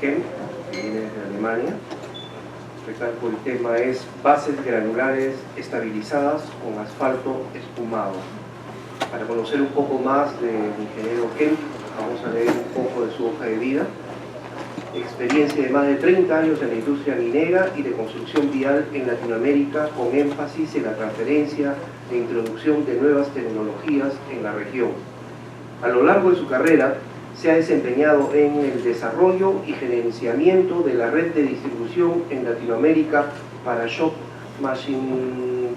Kemp, que viene desde Alemania. Recalco, el tema es bases granulares estabilizadas con asfalto espumado. Para conocer un poco más del ingeniero Kemp, vamos a leer un poco de su hoja de vida. Experiencia de más de 30 años en la industria minera y de construcción vial en Latinoamérica, con énfasis en la transferencia e introducción de nuevas tecnologías en la región. A lo largo de su carrera, se ha desempeñado en el desarrollo y gerenciamiento de la red de distribución en Latinoamérica para Shop Machinery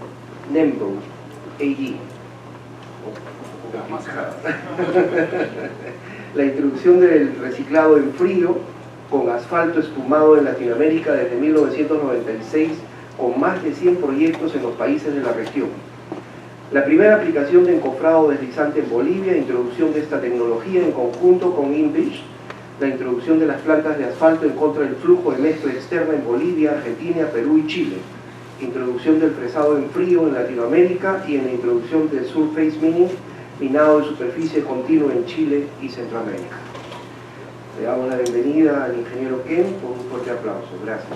AG. La introducción del reciclado en frío con asfalto espumado en Latinoamérica desde 1996, con más de 100 proyectos en los países de la región. La primera aplicación de encofrado deslizante en Bolivia, introducción de esta tecnología en conjunto con INVISH, la introducción de las plantas de asfalto en contra del flujo de mezcla externa en Bolivia, Argentina, Perú y Chile, introducción del fresado en frío en Latinoamérica y en la introducción del surface mining, minado de superficie continuo en Chile y Centroamérica. Le damos la bienvenida al ingeniero Kemp con un fuerte aplauso. Gracias.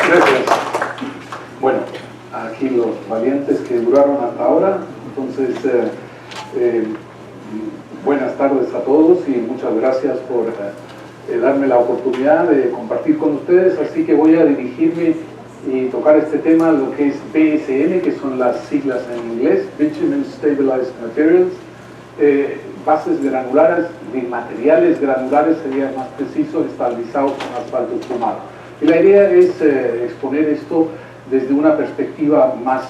Gracias. Bueno, aquí los valientes que duraron hasta ahora. Entonces, buenas tardes a todos y muchas gracias por darme la oportunidad de compartir con ustedes. Así que voy a dirigirme y tocar este tema, lo que es BSM, que son las siglas en inglés, Bitumen Stabilized Materials. Bases granulares, de materiales granulares, sería más preciso, estabilizados con asfalto espumado. Y la idea es exponer esto desde una perspectiva más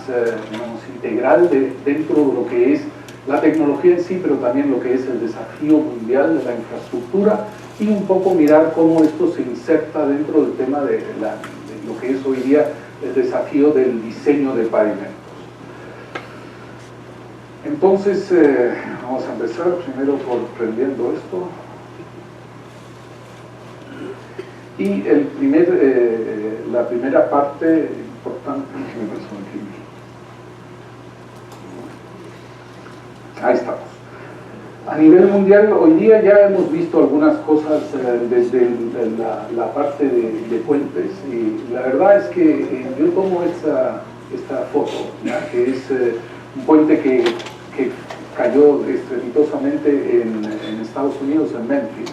digamos, integral dentro de lo que es la tecnología en sí, pero también lo que es el desafío mundial de la infraestructura y un poco mirar cómo esto se inserta dentro del tema de lo que es hoy día el desafío del diseño de pavimentos. Entonces, vamos a empezar primero por prendiendo esto. Y la primera parte importante, ahí estamos. A nivel mundial, hoy día ya hemos visto algunas cosas desde la parte de puentes, y la verdad es que yo tomo esta foto, ¿ya? Que es un puente que cayó estrepitosamente en Estados Unidos, en Memphis,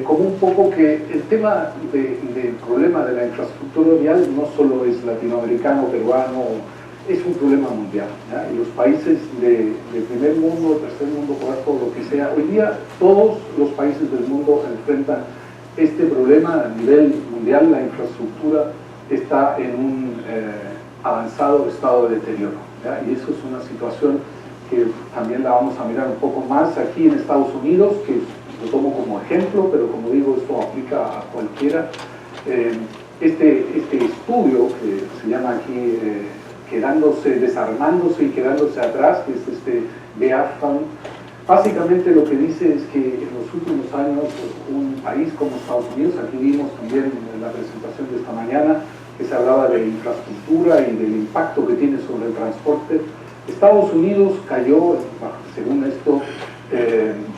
como un poco que el tema del problema de la infraestructura vial no solo es latinoamericano, peruano, es un problema mundial, ¿ya? Y los países de primer mundo, tercer mundo, cuarto, lo que sea, hoy día todos los países del mundo enfrentan este problema a nivel mundial. La infraestructura está en un avanzado estado de deterioro, ¿ya? Y eso es una situación que también la vamos a mirar un poco más aquí en Estados Unidos, que lo tomo como ejemplo, pero como digo, esto aplica a cualquiera. Este estudio que se llama aquí desarmándose y quedándose atrás, que es este BAFM, básicamente lo que dice es que en los últimos años un país como Estados Unidos, aquí vimos también en la presentación de esta mañana que se hablaba de infraestructura y del impacto que tiene sobre el transporte. Estados Unidos cayó, según esto,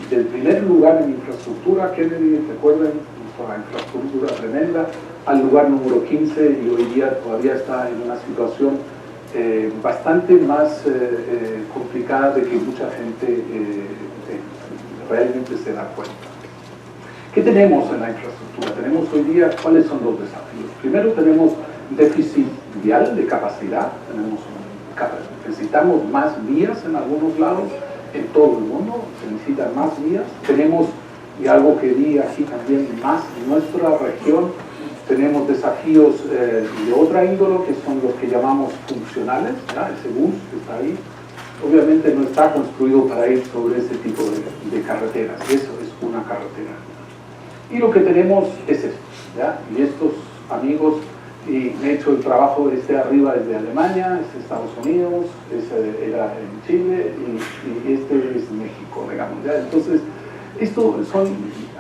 del primer lugar en infraestructura, Kennedy, recuerden, una infraestructura tremenda, al lugar número 15, y hoy día todavía está en una situación bastante más complicada de que mucha gente realmente se da cuenta. ¿Qué tenemos en la infraestructura? Tenemos hoy día, ¿cuáles son los desafíos? Primero tenemos déficit vial de capacidad, necesitamos más vías en algunos lados, en todo el mundo se necesitan más vías. Tenemos, y algo que di aquí también, más en nuestra región, tenemos desafíos de otra índole, que son los que llamamos funcionales, ¿ya? Ese bus que está ahí, obviamente no está construido para ir sobre ese tipo de carreteras, eso es una carretera. Y lo que tenemos es esto, ¿ya? Y estos amigos, y he hecho el trabajo arriba desde Alemania, es Estados Unidos, ese era en Chile, y este es México, digamos, ¿ya? Entonces, estos son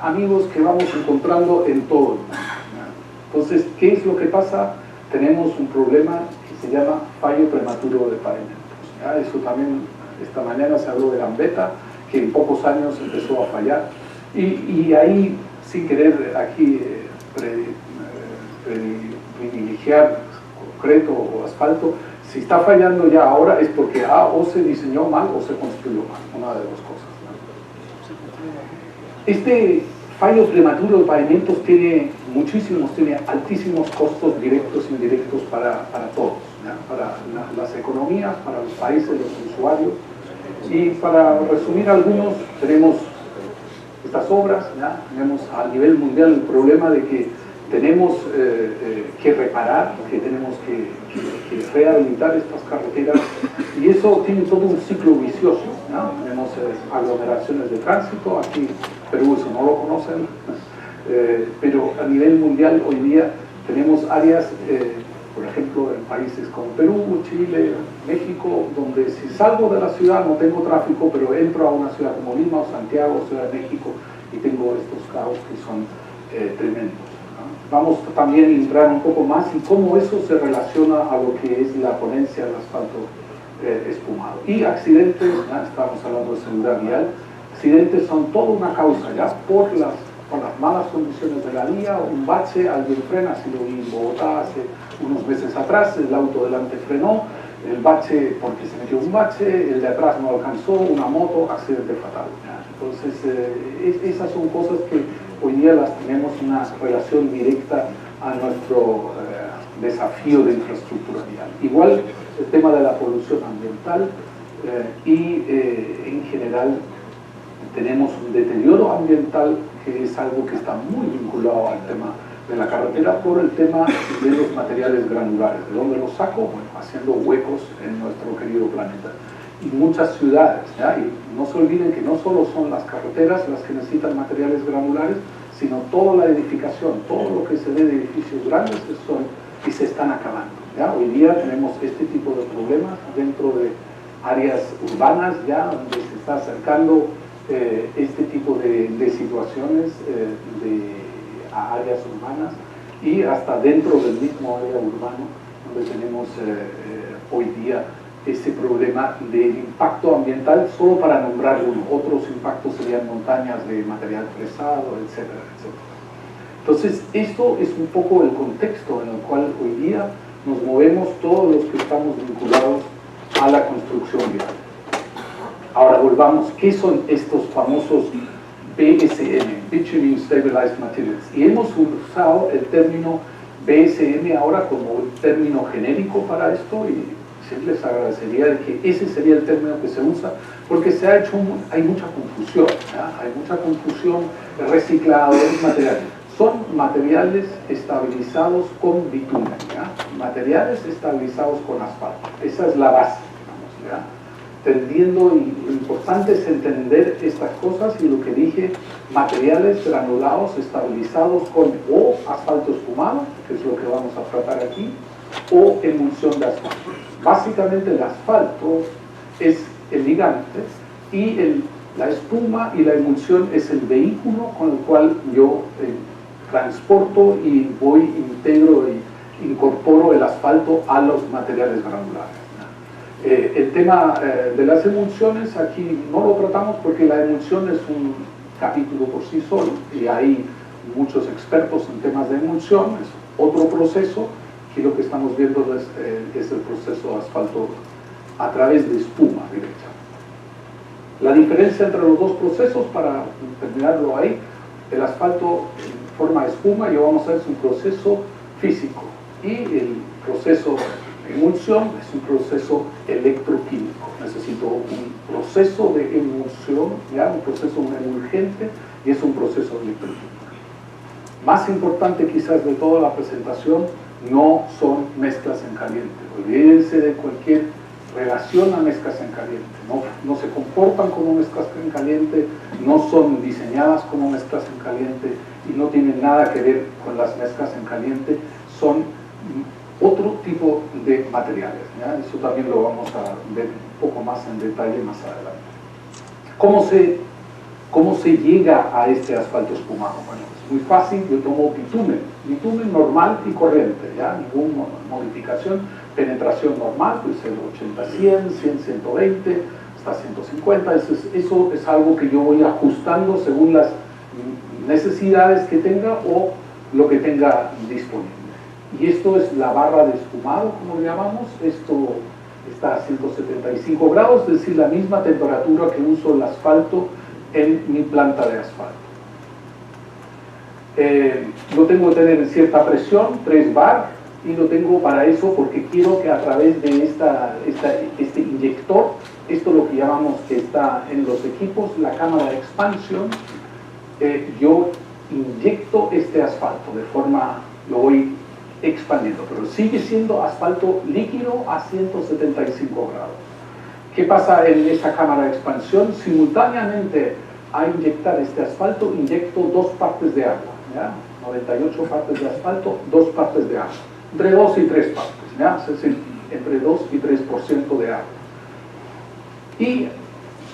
amigos que vamos encontrando en todo el mundo, ¿ya? Entonces, ¿qué es lo que pasa? Tenemos un problema que se llama fallo prematuro de pavimentos, ¿ya? Eso también, esta mañana se habló de Gambetta, que en pocos años empezó a fallar. Y ahí, sin querer aquí privilegiar concreto o asfalto, si está fallando ya ahora es porque o se diseñó mal o se construyó mal, una de las cosas, ¿no? Este fallo prematuro de pavimentos tiene altísimos costos directos e indirectos para todos, ¿no? Para las economías, para los países, los usuarios. Y para resumir algunos, tenemos estas obras, ¿ya? Tenemos a nivel mundial el problema de que tenemos que reparar, que tenemos que rehabilitar estas carreteras, y eso tiene todo un ciclo vicioso, ¿no? Tenemos aglomeraciones de tránsito, aquí en Perú eso no lo conocen, pero a nivel mundial hoy día tenemos áreas, por ejemplo, en países como Perú, Chile, México, donde si salgo de la ciudad no tengo tráfico, pero entro a una ciudad como Lima o Santiago, Ciudad de México, y tengo estos caos que son tremendos. Vamos también a entrar un poco más y cómo eso se relaciona a lo que es la ponencia del asfalto espumado. Y accidentes, ¿ya? Estamos hablando de seguridad vial, accidentes son toda una causa ya por las malas condiciones de la vía, un bache, alguien frena, así lo vi en Bogotá hace unos meses atrás, el auto delante frenó, el bache porque se metió un bache, el de atrás no alcanzó, una moto, accidente fatal, ¿ya? Entonces esas son cosas que hoy día las tenemos una relación directa a nuestro desafío de infraestructura vial. Igual el tema de la polución ambiental y en general tenemos un deterioro ambiental que es algo que está muy vinculado al tema de la carretera por el tema de los materiales granulares. ¿De dónde los saco? Bueno, haciendo huecos en nuestro querido planeta. Y muchas ciudades, ¿ya? Y no se olviden que no solo son las carreteras las que necesitan materiales granulares, sino toda la edificación, todo lo que se ve de edificios grandes y se están acabando, ¿ya? Hoy día tenemos este tipo de problemas dentro de áreas urbanas, ya donde se está acercando este tipo de situaciones a áreas urbanas y hasta dentro del mismo área urbano, donde tenemos hoy día ese problema del impacto ambiental, solo para nombrar uno. Otros impactos serían montañas de material fresado, etcétera, etcétera. Entonces, esto es un poco el contexto en el cual hoy día nos movemos todos los que estamos vinculados a la construcción vial. Ahora volvamos, ¿qué son estos famosos BSM, Bitumen Stabilized Materials? Y hemos usado el término BSM ahora como el término genérico para esto, y les agradecería de que ese sería el término que se usa, porque hay mucha confusión, ¿ya? Hay mucha confusión, recicladores, materiales. Son materiales estabilizados con bitumen, ¿ya? Materiales estabilizados con asfalto. Esa es la base, digamos, ¿ya? Entendiendo, y lo importante es entender estas cosas, y lo que dije, materiales granulados estabilizados con o asfalto espumado, que es lo que vamos a tratar aquí, o emulsión de asfalto. Básicamente el asfalto es el ligante y la espuma y la emulsión es el vehículo con el cual yo transporto y integro e incorporo el asfalto a los materiales granulares. El tema de las emulsiones aquí no lo tratamos porque la emulsión es un capítulo por sí solo y hay muchos expertos en temas de emulsión, es otro proceso. Aquí lo que estamos viendo es el proceso de asfalto a través de espuma directa. La diferencia entre los dos procesos, para terminarlo ahí, el asfalto en forma de espuma, yo vamos a ver, es un proceso físico, y el proceso de emulsión es un proceso electroquímico. Necesito un proceso de emulsión, ¿ya? Un proceso emulgente, y es un proceso electroquímico. Más importante quizás de toda la presentación, no son mezclas en caliente. Olvídense de cualquier relación a mezclas en caliente. No se comportan como mezclas en caliente, no son diseñadas como mezclas en caliente y no tienen nada que ver con las mezclas en caliente. Son otro tipo de materiales, ¿ya? Eso también lo vamos a ver un poco más en detalle más adelante. ¿Cómo se llega a este asfalto espumado? Bueno, es muy fácil. Yo tomo bitumen normal y corriente, ¿ya? Ninguna modificación, penetración normal, pues el 80-100, 100-120, hasta 150, eso es algo que yo voy ajustando según las necesidades que tenga o lo que tenga disponible. Y esto es la barra de espumado, como le llamamos. Esto está a 175 grados, es decir, la misma temperatura que uso el asfalto en mi planta de asfalto. Lo tengo que tener en cierta presión, 3 bar, y lo tengo para eso porque quiero que a través de este inyector, esto es lo que llamamos que está en los equipos, la cámara de expansión, yo inyecto este asfalto de forma, lo voy expandiendo, pero sigue siendo asfalto líquido a 175 grados. ¿Qué pasa en esta cámara de expansión? Simultáneamente a inyectar este asfalto, inyecto 2 partes de agua, ¿ya? 98 partes de asfalto, 2 partes de agua, entre 2 y 3 partes, ¿ya? Es decir, entre 2 y 3% de agua. Y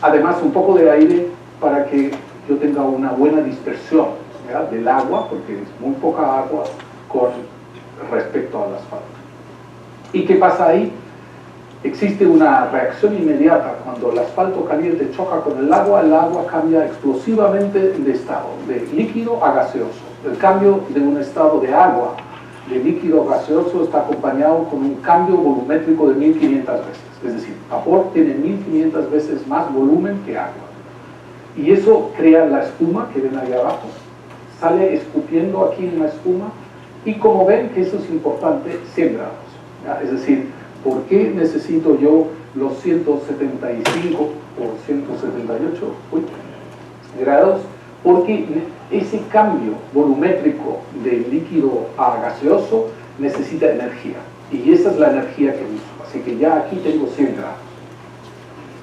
además un poco de aire para que yo tenga una buena dispersión, ¿ya? Del agua, porque es muy poca agua con respecto al asfalto. ¿Y qué pasa ahí? Existe una reacción inmediata cuando el asfalto caliente choca con el agua cambia explosivamente de estado, de líquido a gaseoso. El cambio de un estado de agua, de líquido a gaseoso, está acompañado con un cambio volumétrico de 1500 veces. Es decir, vapor tiene 1500 veces más volumen que agua. Y eso crea la espuma que ven ahí abajo. Sale escupiendo aquí en la espuma. Y como ven que eso es importante, 100 grados. ¿Ya? Es decir, ¿por qué necesito yo los 175 o 178 grados? Porque ese cambio volumétrico de líquido a gaseoso necesita energía. Y esa es la energía que uso. Así que ya aquí tengo 100 grados.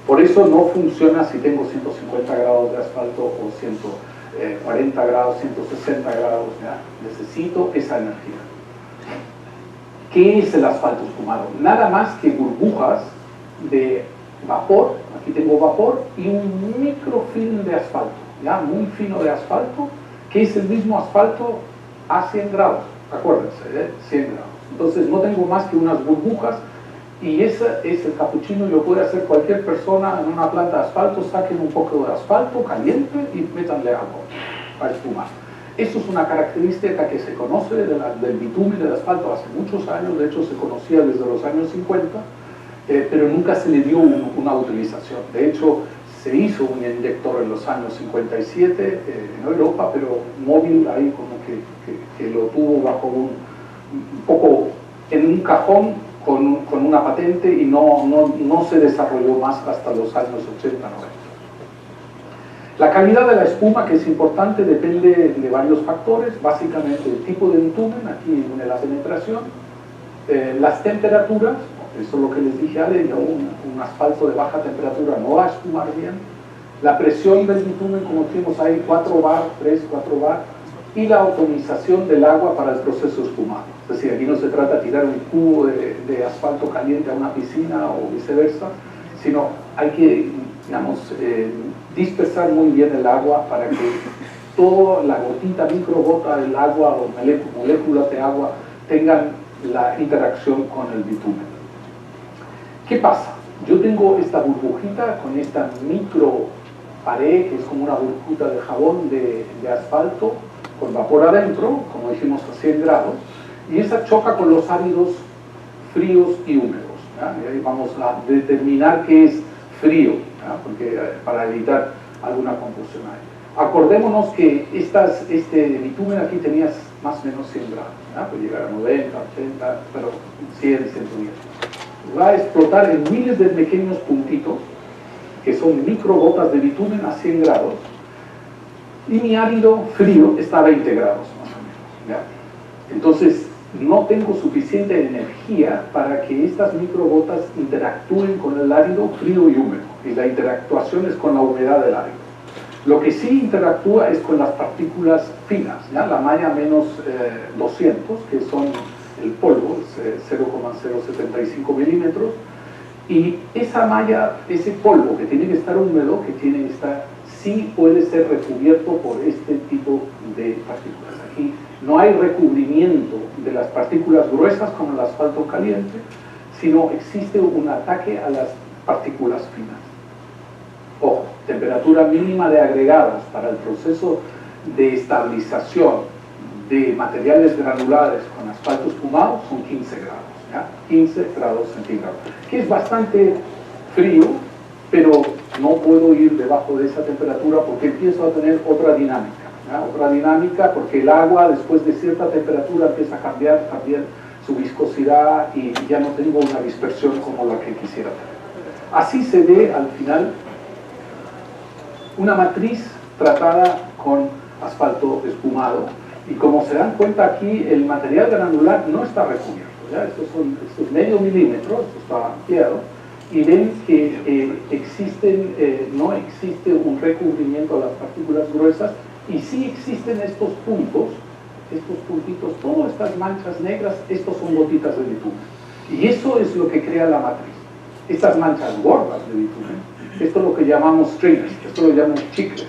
Por eso no funciona si tengo 150 grados de asfalto o 140 grados, 160 grados. ¿Ya? Necesito esa energía. ¿Qué es el asfalto espumado? Nada más que burbujas de vapor, aquí tengo vapor, y un microfilm de asfalto, ¿ya? Muy fino de asfalto, que es el mismo asfalto a 100 grados, acuérdense, 100 grados. Entonces no tengo más que unas burbujas, y ese es el capuchino. Lo puede hacer cualquier persona en una planta de asfalto. Saquen un poco de asfalto caliente y métanle agua para espumar. Eso es una característica que se conoce del bitumen del asfalto hace muchos años. De hecho se conocía desde los años 50, pero nunca se le dio una utilización. De hecho se hizo un inyector en los años 57 en Europa, pero móvil, ahí como que lo tuvo bajo un poco en un cajón con una patente, y no se desarrolló más hasta los años 80, 90. La calidad de la espuma, que es importante, depende de varios factores, básicamente el tipo de bitumen, aquí en la penetración, las temperaturas, eso es lo que les dije, un asfalto de baja temperatura no va a espumar bien, la presión del bitumen, como tenemos ahí, 4 bar, 3, 4 bar, y la atomización del agua para el proceso espumado. Es decir, aquí no se trata de tirar un cubo de asfalto caliente a una piscina o viceversa, sino hay que, digamos, dispersar muy bien el agua para que toda la gotita, microgota del agua o moléculas de agua tengan la interacción con el bitumen. ¿Qué pasa? Yo tengo esta burbujita con esta micro pared, que es como una burbujita de jabón de asfalto, con vapor adentro, como dijimos, a 100 grados, y esa choca con los áridos fríos y húmedos. ¿Ya? Y ahí vamos a determinar qué es frío, ¿ya? Porque para evitar alguna confusión ahí. Acordémonos que este bitumen aquí tenía más o menos 100 grados, ¿ya? Puede llegar a 90, 80, pero 100, 110. Va a explotar en miles de pequeños puntitos, que son microgotas de bitumen a 100 grados, y mi árido frío está a 20 grados más o menos. ¿Ya? Entonces no tengo suficiente energía para que estas microgotas interactúen con el árido frío y húmedo, y la interactuación es con la humedad del árido. Lo que sí interactúa es con las partículas finas, ¿ya? La malla menos 200, que son el polvo, 0,075 milímetros, y esa malla, ese polvo que tiene que estar húmedo, que tiene que estar, sí puede ser recubierto por este tipo de partículas. Aquí no hay recubrimiento de las partículas gruesas como el asfalto caliente, sino existe un ataque a las partículas finas. Ojo, temperatura mínima de agregados para el proceso de estabilización de materiales granulares con asfalto espumado son 15 grados, ¿ya? 15 grados centígrados, que es bastante frío, pero no puedo ir debajo de esa temperatura porque empiezo a tener otra dinámica, ¿ya? Otra dinámica porque el agua después de cierta temperatura empieza a cambiar también su viscosidad y ya no tengo una dispersión como la que quisiera tener. Así se ve al final una matriz tratada con asfalto espumado, y como se dan cuenta aquí el material granular no está recubierto, ¿ya? Esto es medio milímetro, esto está ampliado, y ven que no existe un recubrimiento de las partículas gruesas, y sí existen estos puntos, estos puntitos, todas estas manchas negras, estos son gotitas de bitumen, y eso es lo que crea la matriz. Estas manchas gordas de bitumen, esto es lo que llamamos stringers, esto lo llamamos chicles.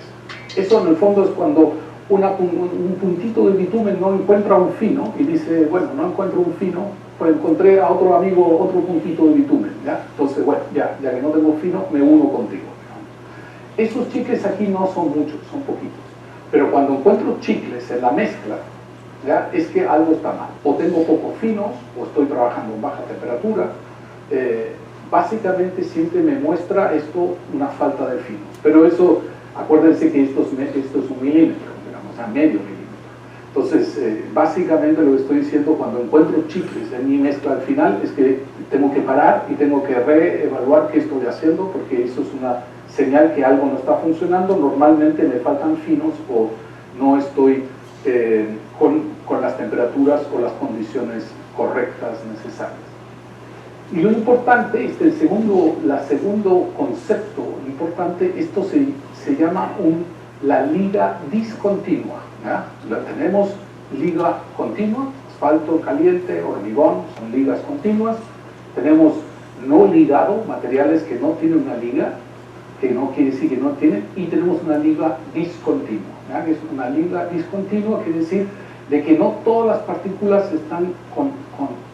Eso en el fondo es cuando un puntito de bitumen no encuentra un fino y dice, bueno, no encuentro un fino, pues encontré a otro amigo otro puntito de bitumen, ¿ya? Entonces, bueno, ya que no tengo fino, me uno contigo. Esos chicles aquí no son muchos, son poquitos. Pero cuando encuentro chicles en la mezcla, ¿ya? Es que algo está mal. O tengo pocos finos, o estoy trabajando en baja temperatura. Básicamente siempre me muestra esto una falta de finos. Pero eso, acuérdense que esto es un milímetro, digamos, a medio milímetro. Entonces, básicamente lo que estoy diciendo, cuando encuentro chicles en mi mezcla al final, es que tengo que parar y tengo que reevaluar qué estoy haciendo, porque eso es una señal que algo no está funcionando. Normalmente me faltan finos o no estoy con las temperaturas o las condiciones correctas necesarias. Y lo importante, el segundo concepto importante, esto se llama la liga discontinua, ¿ya? Tenemos liga continua, asfalto caliente, hormigón, son ligas continuas. Tenemos no ligado, materiales que no tienen una liga, que no quiere decir que no tienen, y tenemos una liga discontinua, ¿ya? Es una liga discontinua, quiere decir de que no todas las partículas están con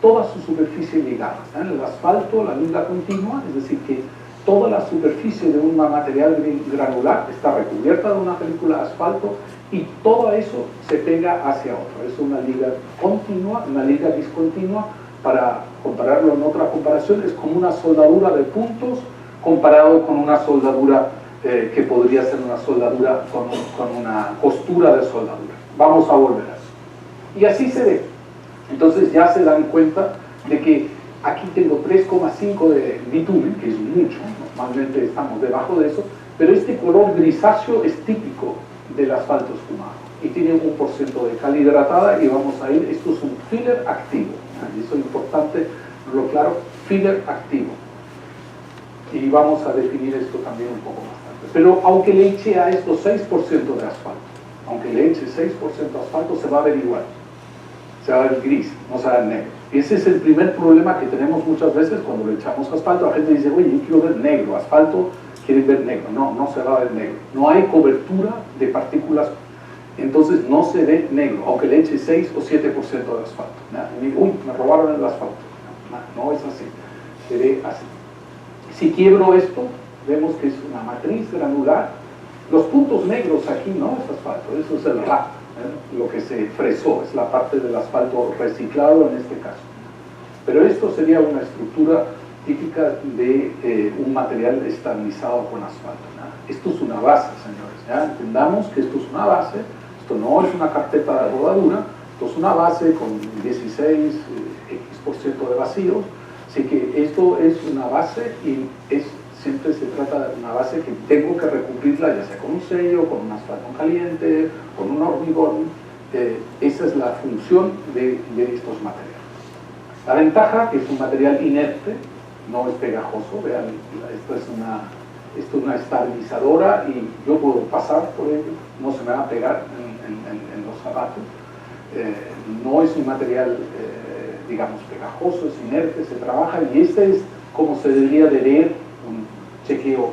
toda su superficie ligada, ¿ya? En el asfalto, la liga continua, es decir, que toda la superficie de un material granular está recubierta de una película de asfalto y todo eso se pega hacia otro. Es una liga continua, una liga discontinua. Para compararlo en otra comparación, es como una soldadura de puntos comparado con una soldadura que podría ser una soldadura con una costura de soldadura. Vamos a volver a eso. Y así se ve. Entonces ya se dan cuenta de que aquí tengo 3,5 de bitumen, que es mucho, normalmente estamos debajo de eso, pero este color grisáceo es típico del asfalto espumado y tiene 1% de cal hidratada, y vamos a ir, esto es un filler activo, y eso es importante, lo claro, filler activo. Y vamos a definir esto también un poco más tarde. Pero aunque le eche a esto 6% de asfalto, aunque le eche 6% de asfalto, se va a ver igual. Se va a ver gris, no se va a ver negro. Y ese es el primer problema que tenemos muchas veces cuando le echamos asfalto. La gente dice, oye, yo quiero ver negro, asfalto, quieren ver negro. No, no se va a ver negro. No hay cobertura de partículas, entonces no se ve negro, aunque le eche 6 o 7% de asfalto. Uy, me robaron el asfalto. No es así, se ve así. Si quiebro esto, vemos que es una matriz granular. Los puntos negros aquí no es asfalto, eso es el RAP. Lo que se fresó, es la parte del asfalto reciclado en este caso. Pero esto sería una estructura típica de un material estabilizado con asfalto, ¿no? Esto es una base, señores, ¿ya? Entendamos que esto es una base, esto no es una carpeta de rodadura, esto es una base con 16% de vacíos, así que esto es una base y siempre se trata de una base que tengo que recubrirla ya sea con un sello, con un asfalto caliente, con un hormigón. Esa es la función de estos materiales. La ventaja es un material inerte, no es pegajoso. Vean, esto es una estabilizadora y yo puedo pasar por ello, no se me va a pegar en los zapatos. No es un material, digamos, pegajoso, es inerte, se trabaja, y este es como se debería de leer un chequeo,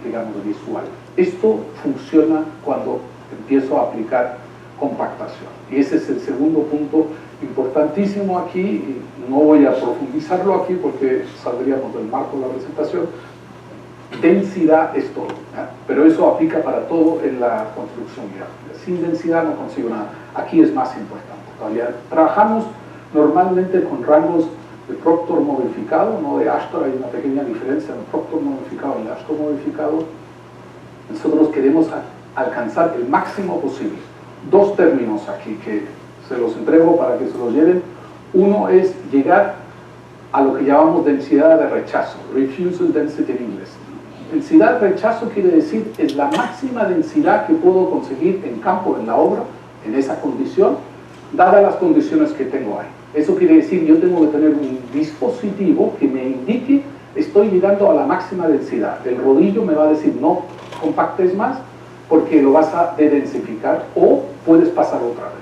digamos, visual. Esto funciona cuando empiezo a aplicar compactación. Y ese es el segundo punto importantísimo aquí, y no voy a profundizarlo aquí porque saldríamos del marco de la presentación, densidad es todo, ¿ya? Pero eso aplica para todo en la construcción gráfica. Sin densidad no consigo nada. Aquí es más importante todavía. Trabajamos normalmente con rangos de Proctor modificado, no de Ashtor. Hay una pequeña diferencia en Proctor modificado y Ashtor modificado. Nosotros queremos alcanzar el máximo posible. Dos términos aquí que se los entrego para que se los lleven. Uno es llegar a lo que llamamos densidad de rechazo, refusal density en inglés. Densidad de rechazo quiere decir es la máxima densidad que puedo conseguir en campo, en la obra, en esa condición, dadas las condiciones que tengo ahí. Eso quiere decir yo tengo que tener un dispositivo que me indique estoy llegando a la máxima densidad. El rodillo me va a decir no compactes más porque lo vas a dedensificar o puedes pasar otra vez.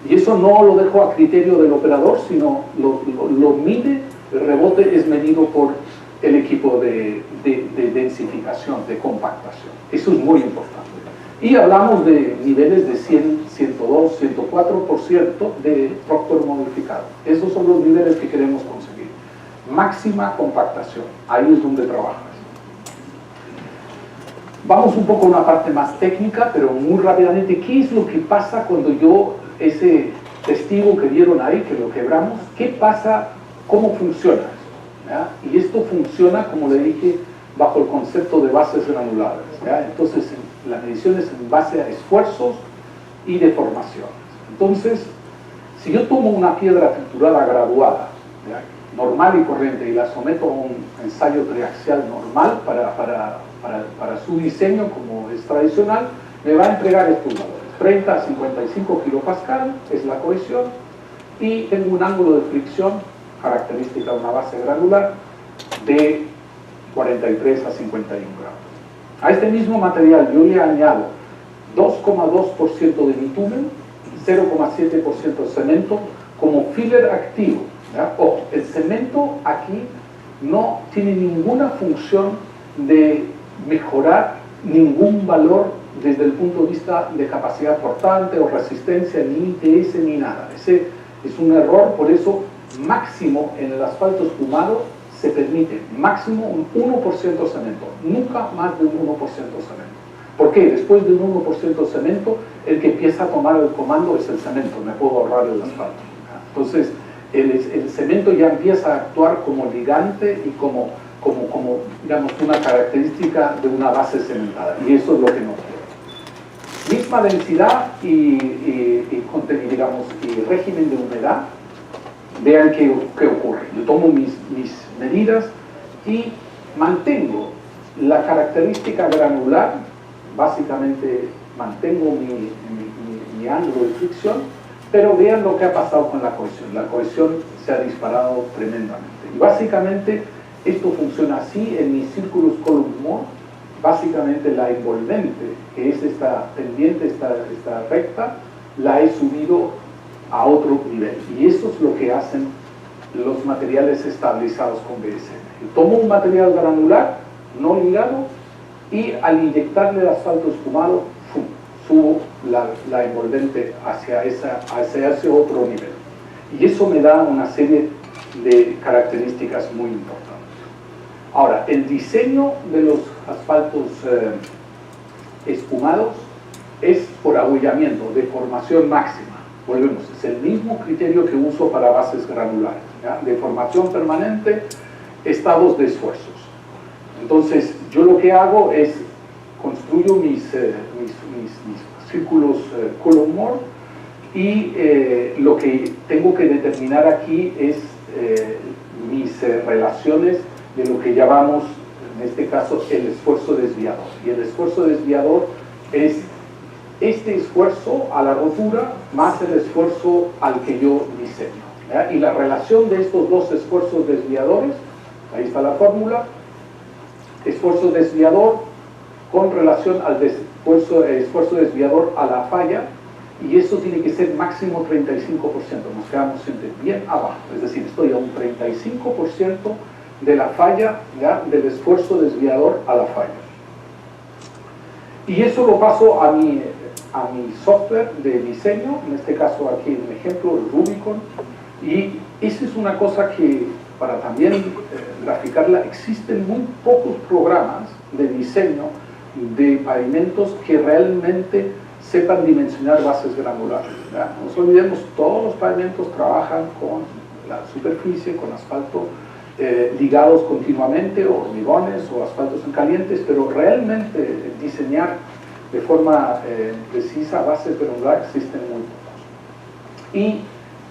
Y eso no lo dejo a criterio del operador, sino lo mide, el rebote es medido por el equipo de densificación, de compactación. Eso es muy importante. Y hablamos de niveles de 100, 102, 104% de Proctor modificado. Esos son los niveles que queremos conseguir. Máxima compactación, ahí es donde trabajas. Vamos un poco a una parte más técnica, pero muy rápidamente. ¿Qué es lo que pasa cuando yo, ese testigo que vieron ahí, que lo quebramos, qué pasa, cómo funciona eso? ¿Ya? Y esto funciona, como le dije, bajo el concepto de bases granulares. ¿Ya? Entonces, la medición es en base a esfuerzos y deformaciones. Entonces, si yo tomo una piedra triturada graduada, ¿ya? Normal y corriente, y la someto a un ensayo triaxial normal para su diseño, como es tradicional, me va a entregar estos valores. 30 a 55 kilopascal es la cohesión, y tengo un ángulo de fricción, característica de una base granular, de 43 a 51 grados. A este mismo material yo le añado 2,2% de bitumen y 0,7% de cemento como filler activo. ¿Ya? Ojo, el cemento aquí no tiene ninguna función de mejorar ningún valor desde el punto de vista de capacidad portante o resistencia, ni ITS ni nada. Ese es un error, por eso máximo en el asfalto espumado se permite máximo un 1% cemento, nunca más de un 1% cemento. ¿Por qué? Después de un 1% cemento, el que empieza a tomar el comando es el cemento, me puedo ahorrar el asfalto. Entonces, el cemento ya empieza a actuar como ligante y como digamos, una característica de una base cementada, y eso es lo que no quiero. Misma densidad y digamos, y régimen de humedad. Vean qué ocurre. Yo tomo mis medidas y mantengo la característica granular, básicamente mantengo mi ángulo de fricción, pero vean lo que ha pasado con la cohesión. La cohesión se ha disparado tremendamente. Y básicamente esto funciona así en mis círculos Coulomb-Moore. Básicamente la envolvente, que es esta pendiente, esta recta, la he subido a otro nivel, y eso es lo que hacen los materiales estabilizados con BSM. Yo tomo un material granular no ligado y al inyectarle el asfalto espumado, ¡fum!, subo la envolvente hacia ese otro nivel, y eso me da una serie de características muy importantes. Ahora, el diseño de los asfaltos espumados es por abollamiento, deformación máxima. Volvemos, es el mismo criterio que uso para bases granulares, ¿ya? Deformación permanente, estados de esfuerzos. Entonces, yo lo que hago es construyo mis círculos Coulomb-Moore, y lo que tengo que determinar aquí es mis relaciones de lo que llamamos, en este caso, el esfuerzo desviador. Y el esfuerzo desviador es este esfuerzo a la rotura más el esfuerzo al que yo diseño, ¿ya? Y la relación de estos dos esfuerzos desviadores, ahí está la fórmula, esfuerzo desviador con relación al esfuerzo desviador a la falla, y eso tiene que ser máximo 35%, nos quedamos siempre bien abajo, es decir, estoy a un 35% de la falla, ¿ya?, del esfuerzo desviador a la falla. Y eso lo paso a mi software de diseño, en este caso aquí en el ejemplo, el Rubicon, y esa es una cosa que, para también graficarla, existen muy pocos programas de diseño de pavimentos que realmente sepan dimensionar bases granulares. ¿Ya? No nos olvidemos, todos los pavimentos trabajan con la superficie, con asfalto ligados continuamente, o hormigones o asfaltos en calientes, pero realmente diseñar de forma precisa bases granulares existen muy pocos. Y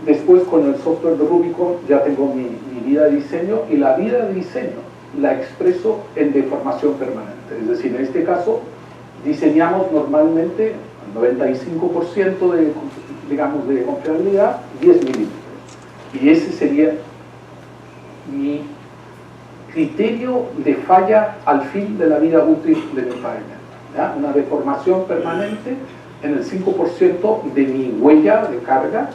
después con el software de Rubicon ya tengo mi vida de diseño, y la vida de diseño la expreso en deformación permanente. Es decir, en este caso diseñamos normalmente 95% de, digamos, de confiabilidad, 10 milímetros. Y ese sería mi criterio de falla al fin de la vida útil de mi pavimento. ¿Ya? Una deformación permanente en el 5% de mi huella de carga,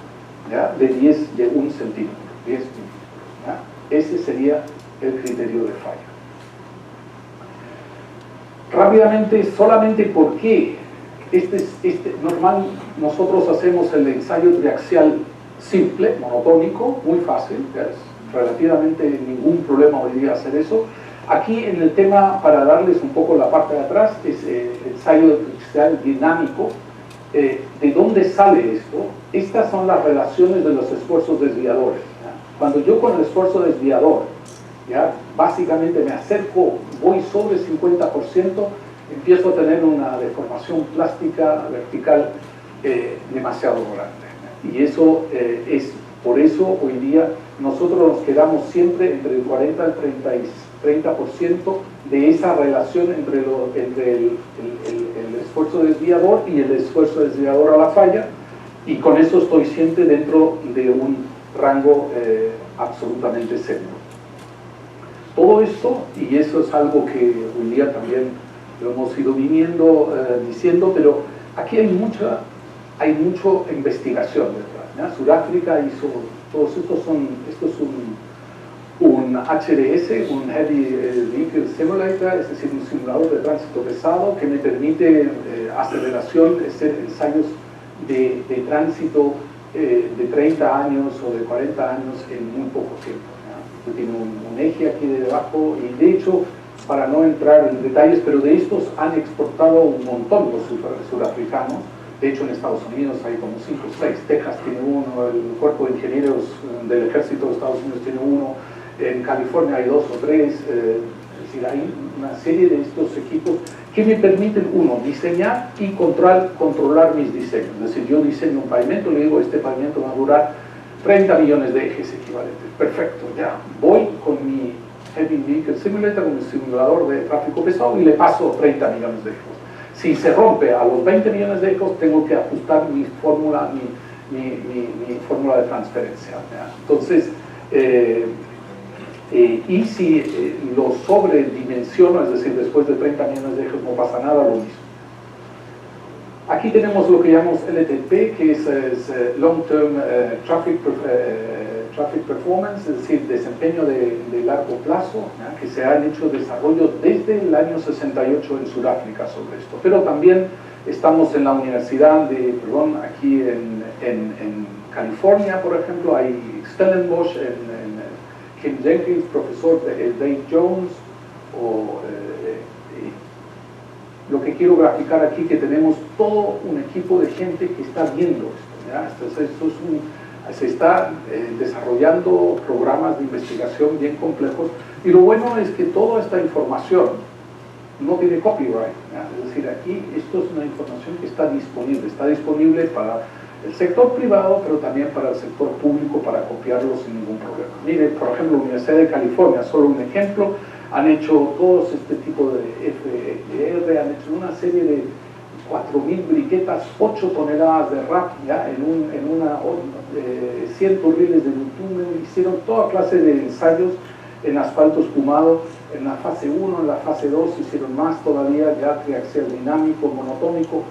¿ya? De 1 centímetro, 10 milímetros. ¿Ya? Ese sería el criterio de falla. Rápidamente, solamente por qué normal, nosotros hacemos el ensayo triaxial simple, monotónico, muy fácil, es relativamente ningún problema hoy día hacer eso. Aquí en el tema, para darles un poco la parte de atrás, es ensayo triaxial dinámico. ¿De dónde sale esto? Estas son las relaciones de los esfuerzos desviadores. ¿Ya? Cuando yo con el esfuerzo desviador, ¿ya? Básicamente me acerco, voy sobre 50%, empiezo a tener una deformación plástica vertical demasiado grande. Y eso es, por eso hoy día nosotros nos quedamos siempre entre el 40 al 30% de esa relación entre el esfuerzo desviador y el esfuerzo desviador a la falla, y con eso estoy siempre dentro de un rango absolutamente seguro. Todo esto, y eso es algo que hoy día también lo hemos ido diciendo, pero aquí hay mucha investigación detrás, ¿ya? Sudáfrica hizo, todos estos esto es un HDS, un Heavy Vehicle Simulator, es decir, un simulador de tránsito pesado que me permite aceleración, hacer ensayos de tránsito de 30 años o de 40 años en muy poco tiempo. Tiene un eje aquí debajo, y de hecho, para no entrar en detalles, pero de estos han exportado un montón los sudafricanos. De hecho, en Estados Unidos hay como 5 o 6, Texas tiene uno, el Cuerpo de Ingenieros del Ejército de Estados Unidos tiene uno, en California hay 2 o 3, es decir, hay una serie de estos equipos que me permiten, uno, diseñar y controlar mis diseños. Es decir, yo diseño un pavimento, le digo, este pavimento va a durar 30 millones de ejes equivalentes. Perfecto, ya voy con mi Heavy Vehicle Simulator, con mi simulador de tráfico pesado, y le paso 30 millones de ejes. Si se rompe a los 20 millones de ejes, tengo que ajustar mi fórmula, mi fórmula de transferencia. ¿Ya? Entonces, y si lo sobredimensiono, es decir, después de 30 millones de ejes no pasa nada, lo mismo. Aquí tenemos lo que llamamos LTP, que es Long Term Traffic Performance, es decir, desempeño de largo plazo, ¿ya? Que se han hecho desarrollos desde el año 68 en Sudáfrica sobre esto. Pero también estamos en la universidad aquí en California, por ejemplo, hay Stellenbosch, Kim Jenkins, profesor de Dave Jones, lo que quiero graficar aquí, que tenemos todo un equipo de gente que está viendo esto, ¿ya? Se está desarrollando programas de investigación bien complejos, y lo bueno es que toda esta información no tiene copyright, ¿ya? Es decir, aquí esto es una información que está disponible para el sector privado, pero también para el sector público, para copiarlo sin ningún problema. Mire, por ejemplo, la Universidad de California, solo un ejemplo, han hecho todos este tipo de FDR, han hecho una serie de 4.000 briquetas, 8 toneladas de RAP, ¿ya? en una 100 riles de bitumen, hicieron toda clase de ensayos en asfalto espumado, en la fase 1, en la fase 2, hicieron más todavía, ya triaxial dinámico, monotónico.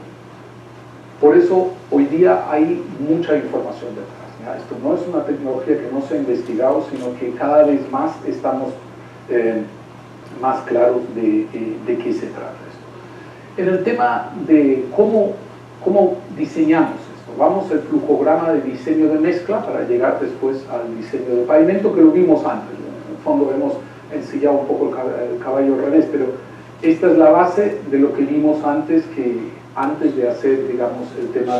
Por eso hoy día hay mucha información detrás, ¿ya? Esto no es una tecnología que no se ha investigado, sino que cada vez más estamos más claros de qué se trata esto. En el tema de cómo diseñamos esto, vamos al flujograma de diseño de mezcla para llegar después al diseño de pavimento, que lo vimos antes. En el fondo hemos ensillado un poco el caballo al revés, pero Esta es la base de lo que vimos antes, que antes de hacer, digamos, el tema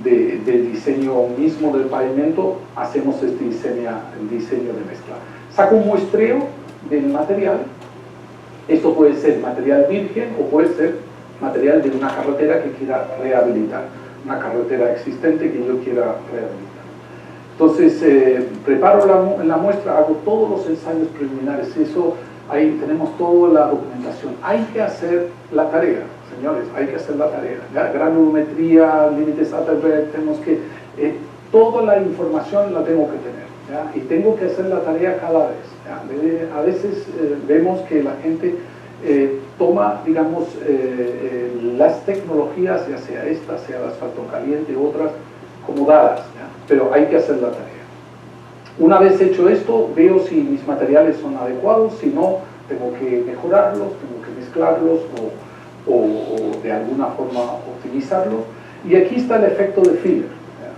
del diseño mismo del pavimento, hacemos el diseño de mezcla. Saco un muestreo del material. Esto puede ser material virgen o puede ser material de una carretera que quiera rehabilitar, una carretera existente que yo quiera rehabilitar. Entonces, preparo la muestra, hago todos los ensayos preliminares, eso, ahí tenemos toda la documentación. Hay que hacer la tarea, señores, hay que hacer la tarea. ¿Ya? Granulometría, límites Atterberg, tenemos que... toda la información la tengo que tener, ¿ya? Y tengo que hacer la tarea cada vez. ¿Ya? A veces vemos que la gente toma, digamos, las tecnologías, ya sea esta, sea el asfalto caliente, otras, como dadas, ¿ya? Pero hay que hacer la tarea. Una vez hecho esto, veo si mis materiales son adecuados, si no, tengo que mejorarlos, tengo que mezclarlos o de alguna forma optimizarlos. Y aquí está el efecto de filler. ¿Ya?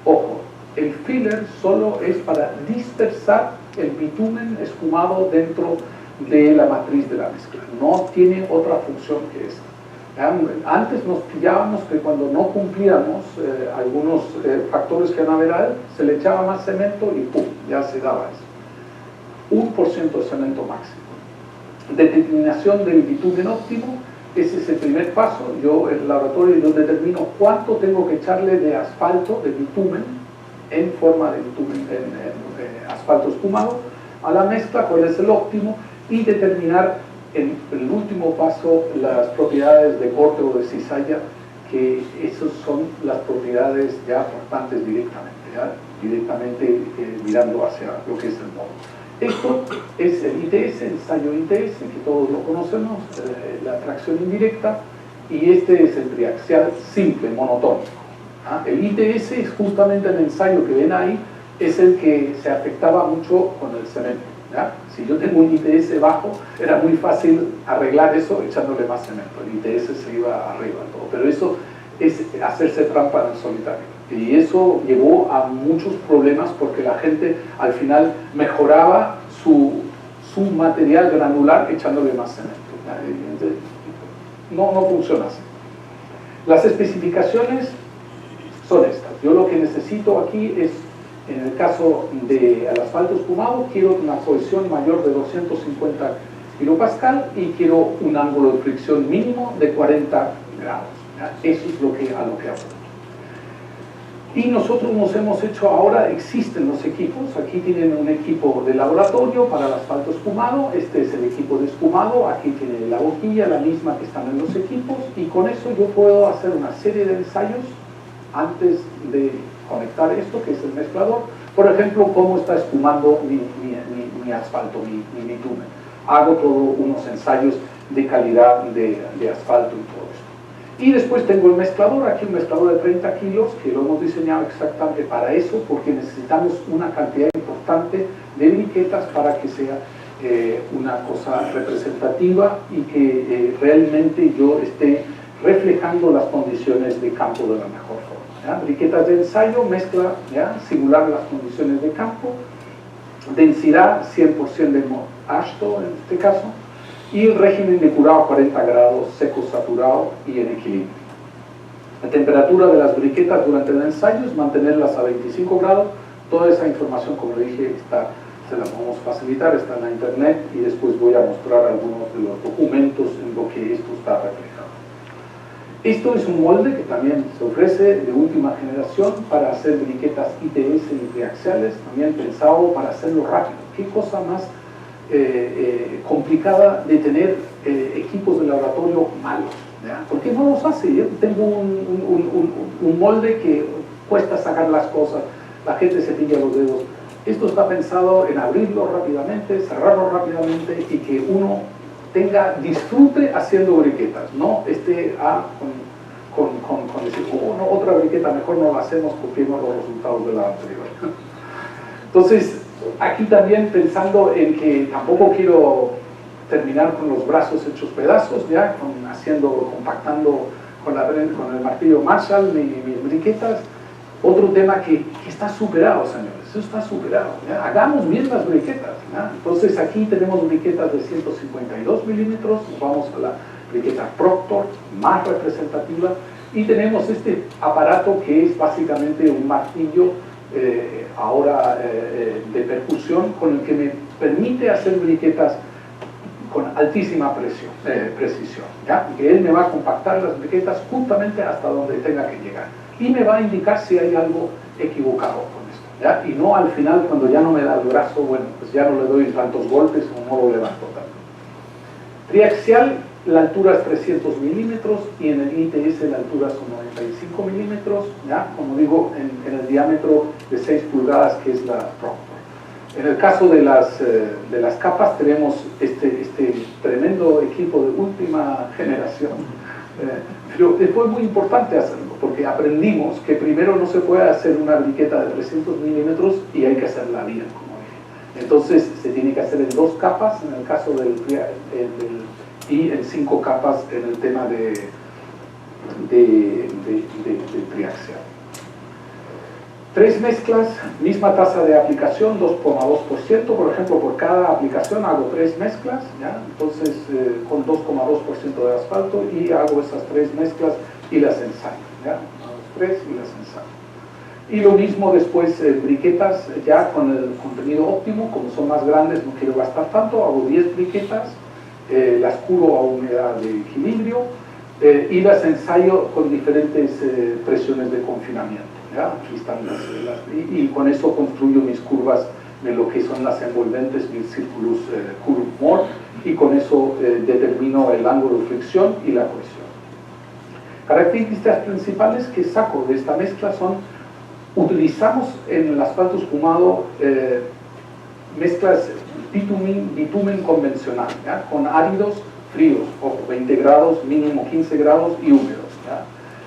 Ojo, el filler solo es para dispersar el bitumen esfumado dentro de la matriz de la mezcla. No tiene otra función que esa. Antes nos pillábamos que cuando no cumplíamos algunos factores que van a ver, se le echaba más cemento y ¡pum!, ya se daba eso. 1% de cemento máximo. Determinación del bitumen óptimo, ese es el primer paso. Yo en el laboratorio yo determino cuánto tengo que echarle de asfalto, de bitumen, en forma de bitumen, en asfalto espumado, a la mezcla, cuál es el óptimo, y determinar en el último paso las propiedades de corte o de cizalla, que esas son las propiedades ya portantes directamente mirando hacia lo que es el modo. Esto es el ITS, el ensayo ITS, que todos lo conocemos, la tracción indirecta, y este es el triaxial simple, monotónico. El ITS es justamente el ensayo que ven ahí, es el que se afectaba mucho con el cemento. ¿Ya? Si yo tengo un ITS bajo, era muy fácil arreglar eso echándole más cemento. El ITS se iba arriba todo, pero eso es hacerse trampa en el solitario. Y eso llevó a muchos problemas porque la gente al final mejoraba su material granular echándole más cemento. No funciona así. Las especificaciones son estas. Yo lo que necesito aquí es, en el caso del asfalto espumado, quiero una cohesión mayor de 250 kilopascal y quiero un ángulo de fricción mínimo de 40 grados. ¿Ya? Eso es a lo que apunto. Y nosotros nos hemos hecho ahora, existen los equipos, aquí tienen un equipo de laboratorio para el asfalto espumado, este es el equipo de espumado, aquí tiene la boquilla, la misma que están en los equipos, y con eso yo puedo hacer una serie de ensayos antes de conectar esto, que es el mezclador. Por ejemplo, cómo está espumando mi asfalto, mi bitumen. Hago todos unos ensayos de calidad de asfalto y todo esto. Y después tengo el mezclador, aquí un mezclador de 30 kilos, que lo hemos diseñado exactamente para eso, porque necesitamos una cantidad importante de briquetas para que sea una cosa representativa y que realmente yo esté reflejando las condiciones de campo de la mejor forma. ¿Ya? Briquetas de ensayo, mezcla, ¿ya? Simular las condiciones de campo, densidad 100% de ASHTO en este caso, y régimen de curado a 40 grados, seco, saturado y en equilibrio. La temperatura de las briquetas durante el ensayo es mantenerlas a 25 grados. Toda esa información, como le dije, se la podemos facilitar, está en la internet, y después voy a mostrar algunos de los documentos en lo que esto está reflejado. Esto es un molde que también se ofrece de última generación para hacer briquetas ITS y triaxiales, también pensado para hacerlo rápido. ¿Qué cosa más complicada de tener equipos de laboratorio malos? ¿Ya? ¿Por qué no los hace? Yo tengo un molde que cuesta sacar las cosas, la gente se pilla los dedos. Esto está pensado en abrirlo rápidamente, cerrarlo rápidamente y que uno tenga disfrute haciendo briquetas, no esté con decir, oh, no, otra briqueta, mejor no la hacemos, copiemos los resultados de la anterior. Entonces, aquí también pensando en que tampoco quiero terminar con los brazos hechos pedazos, ya, compactando con el martillo Marshall mis briquetas. Otro tema que está superado, señores. Eso está superado. ¿Ya? Hagamos bien las briquetas. ¿Ya? Entonces aquí tenemos briquetas de 152 milímetros, vamos a la briqueta Proctor, más representativa, y tenemos este aparato que es básicamente un martillo de percusión con el que me permite hacer briquetas con altísima precisión, ¿ya? Que él me va a compactar las briquetas justamente hasta donde tenga que llegar y me va a indicar si hay algo equivocado con esto, ¿ya? Y no al final, cuando ya no me da el brazo, bueno, pues ya no le doy tantos golpes o no lo levanto tanto. Triaxial, la altura es 300 milímetros y en el ITS la altura son 95 milímetros, ¿ya? Como digo, en el diámetro de 6 pulgadas, que es la Proctor. En el caso de las capas tenemos este tremendo equipo de última generación, pero fue muy importante hacerlo porque aprendimos que primero no se puede hacer una briqueta de 300 milímetros y hay que hacerla bien, como dije. Entonces se tiene que hacer en 2 capas en el caso y en 5 capas en el tema de triaxial. 3 mezclas, misma tasa de aplicación, 2,2%, por ejemplo, por cada aplicación hago 3 mezclas, ¿ya? Entonces con 2,2% de asfalto y hago esas 3 mezclas y las ensayo, ¿ya? Hago 3 y las ensayo. Y lo mismo después, briquetas ya con el contenido óptimo, como son más grandes no quiero gastar tanto, hago 10 briquetas, las curo a humedad de equilibrio y las ensayo con diferentes presiones de confinamiento. ¿Ya? Aquí están y con eso construyo mis curvas de lo que son las envolventes, mis círculos curve more, y con eso determino el ángulo de fricción y la cohesión. Características principales que saco de esta mezcla son: utilizamos en el asfalto espumado mezclas bitumen convencional, ¿ya? Con áridos fríos, ojo, 20 grados, mínimo 15 grados y húmedos, ¿ya?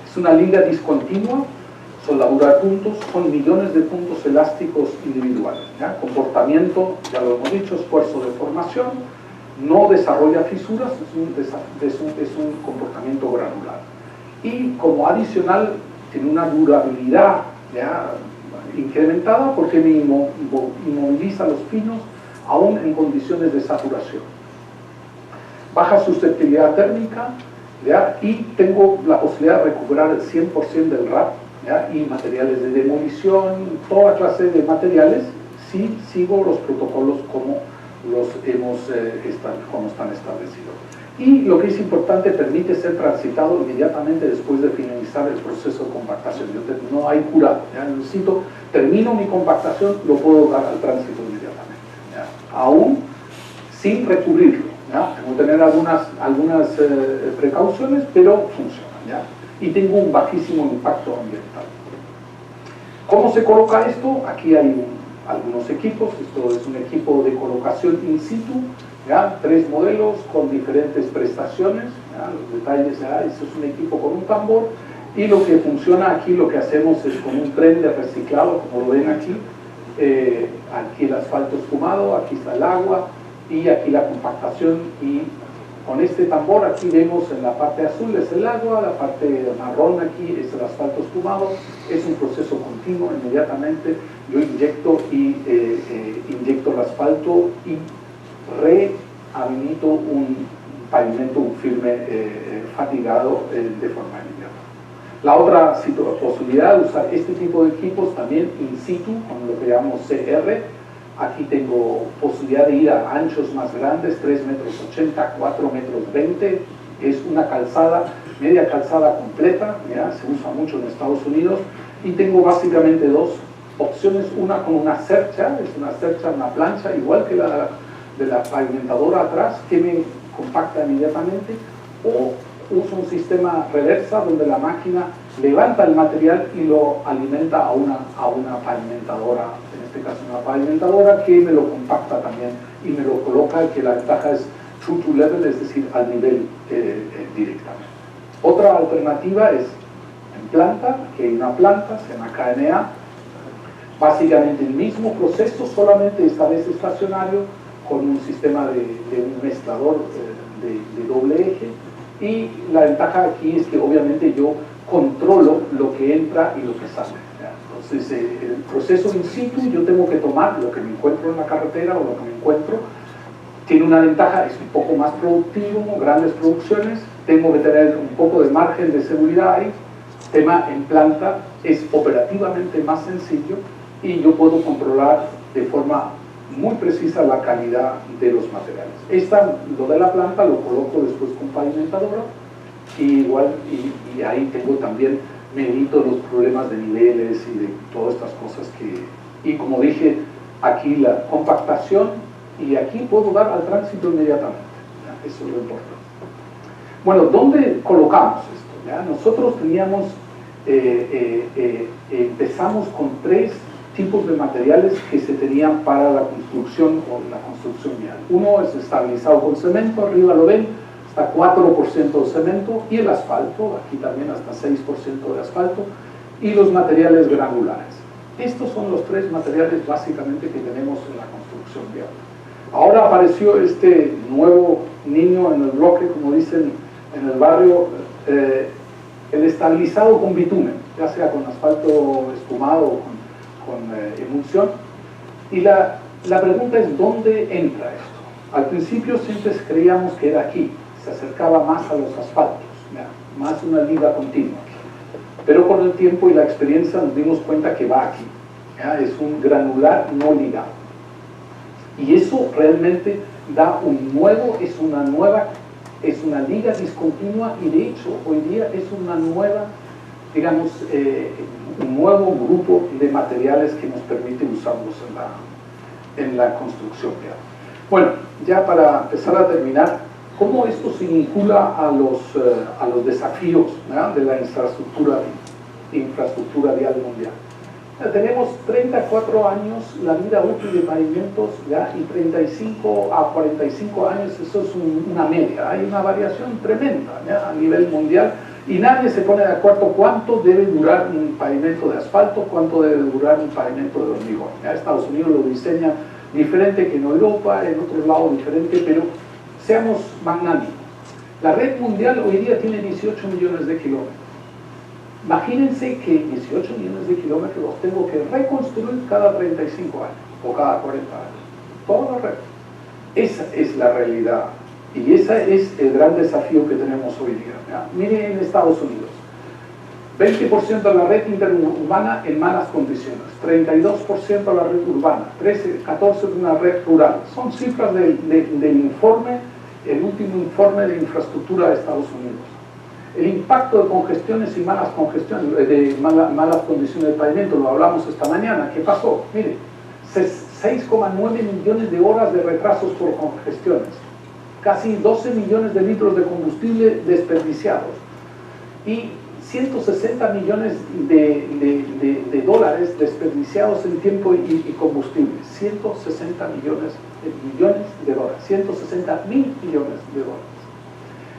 Es una liga discontinua, soldadura puntos, son millones de puntos elásticos individuales, ¿ya? Comportamiento, ya lo hemos dicho, esfuerzo de formación, no desarrolla fisuras, es un comportamiento granular. Y como adicional, tiene una durabilidad, ¿ya? Incrementada porque me inmoviliza los pinos aún en condiciones de saturación. Baja susceptibilidad térmica, ¿ya? Y tengo la posibilidad de recuperar el 100% del RAP, ¿ya? Y materiales de demolición, toda clase de materiales, si sigo los protocolos como están establecidos. Y lo que es importante, permite ser transitado inmediatamente después de finalizar el proceso de compactación. No hay curado, ¿ya? Termino mi compactación, lo puedo dar al tránsito inmediatamente, ¿ya? Aún sin recubrirlo, ¿ya? Tengo que tener algunas precauciones, pero funciona, ¿ya? Y tengo un bajísimo impacto ambiental. ¿Cómo se coloca esto? Aquí hay algunos equipos. Esto es un equipo de colocación in situ, ¿ya? 3 modelos con diferentes prestaciones, ¿ya? Los detalles, ¿ya? Esto es un equipo con un tambor, y lo que funciona aquí, lo que hacemos es con un tren de reciclado, como lo ven aquí. Aquí el asfalto espumado, aquí está el agua y aquí la compactación, y con este tambor aquí vemos en la parte azul es el agua, la parte marrón aquí es el asfalto espumado. Es un proceso continuo. Inmediatamente yo inyecto el asfalto y rehabilito un pavimento, un firme fatigado de forma inmediata. La otra posibilidad de usar este tipo de equipos también in situ, con lo que llamamos CR. Aquí tengo posibilidad de ir a anchos más grandes, 3,80 metros, 4,20 metros. Es una calzada, media calzada completa, ¿ya? Se usa mucho en Estados Unidos. Y tengo básicamente 2 opciones: una con una cercha, es una cercha, una plancha, igual que la de la pavimentadora atrás, que me compacta inmediatamente, o uso un sistema reversa donde la máquina levanta el material y lo alimenta a una pavimentadora, en este caso una pavimentadora que me lo compacta también y me lo coloca, que la ventaja es true to level, es decir, al nivel directamente. Otra alternativa es en planta, que hay una planta, se llama KNA, básicamente el mismo proceso, solamente esta vez estacionario, con un sistema de un mezclador de doble eje. Y la ventaja aquí es que obviamente yo controlo lo que entra y lo que sale. Entonces, el proceso in situ, yo tengo que tomar lo que me encuentro en la carretera o lo que me encuentro. Tiene una ventaja, es un poco más productivo, grandes producciones, tengo que tener un poco de margen de seguridad ahí. Tema en planta es operativamente más sencillo y yo puedo controlar de forma muy precisa la calidad de los materiales. Lo de la planta lo coloco después con pavimentadora y ahí tengo también, medito los problemas de niveles y de todas estas cosas y como dije, aquí la compactación y aquí puedo dar al tránsito inmediatamente. ¿Ya? Eso es lo importante. Bueno, ¿dónde colocamos esto? ¿Ya? Nosotros teníamos, empezamos con 3 tipos de materiales que se tenían para la construcción o la construcción vial. Uno es estabilizado con cemento, arriba lo ven, hasta 4% de cemento, y el asfalto, aquí también hasta 6% de asfalto, y los materiales granulares. Estos son los 3 materiales básicamente que tenemos en la construcción vial. Ahora apareció este nuevo niño en el bloque, como dicen en el barrio, el estabilizado con bitumen, ya sea con asfalto espumado o con emulsión. Y la pregunta es, ¿dónde entra esto? Al principio siempre creíamos que era aquí, se acercaba más a los asfaltos, ¿ya? Más una liga continua. Pero con el tiempo y la experiencia nos dimos cuenta que va aquí, ¿ya? Es un granular no ligado. Y eso realmente da es una liga discontinua, y de hecho hoy día es una nueva, digamos, un nuevo grupo de materiales que nos permite usarlos en la construcción vial. Bueno, ya para empezar a terminar, ¿cómo esto se vincula a los desafíos, ¿verdad?, de la infraestructura vial mundial? Tenemos 34 años la vida útil de pavimentos, ¿ya?, y 35 a 45 años, eso es una media. Hay una variación tremenda, ¿ya?, a nivel mundial, y nadie se pone de acuerdo cuánto debe durar un pavimento de asfalto, cuánto debe durar un pavimento de hormigón. ¿Ya? Estados Unidos lo diseña diferente que en Europa, en otros lados diferente, pero seamos magnánimos. La red mundial hoy día tiene 18 millones de kilómetros. Imagínense que 18 millones de kilómetros los tengo que reconstruir cada 35 años o cada 40 años. Toda la red. Esa es la realidad. Y ese es el gran desafío que tenemos hoy día. ¿Ya? Miren en Estados Unidos. 20% de la red interurbana en malas condiciones, 32% de la red urbana, 14% de una red rural. Son cifras del informe, el último informe de infraestructura de Estados Unidos. El impacto de congestiones y malas condiciones de pavimento, lo hablamos esta mañana. ¿Qué pasó? Mire, 6,9 millones de horas de retrasos por congestiones, casi 12 millones de litros de combustible desperdiciados y 160 millones de dólares desperdiciados en tiempo y combustible. 160 millones de dólares, 160 mil millones de dólares.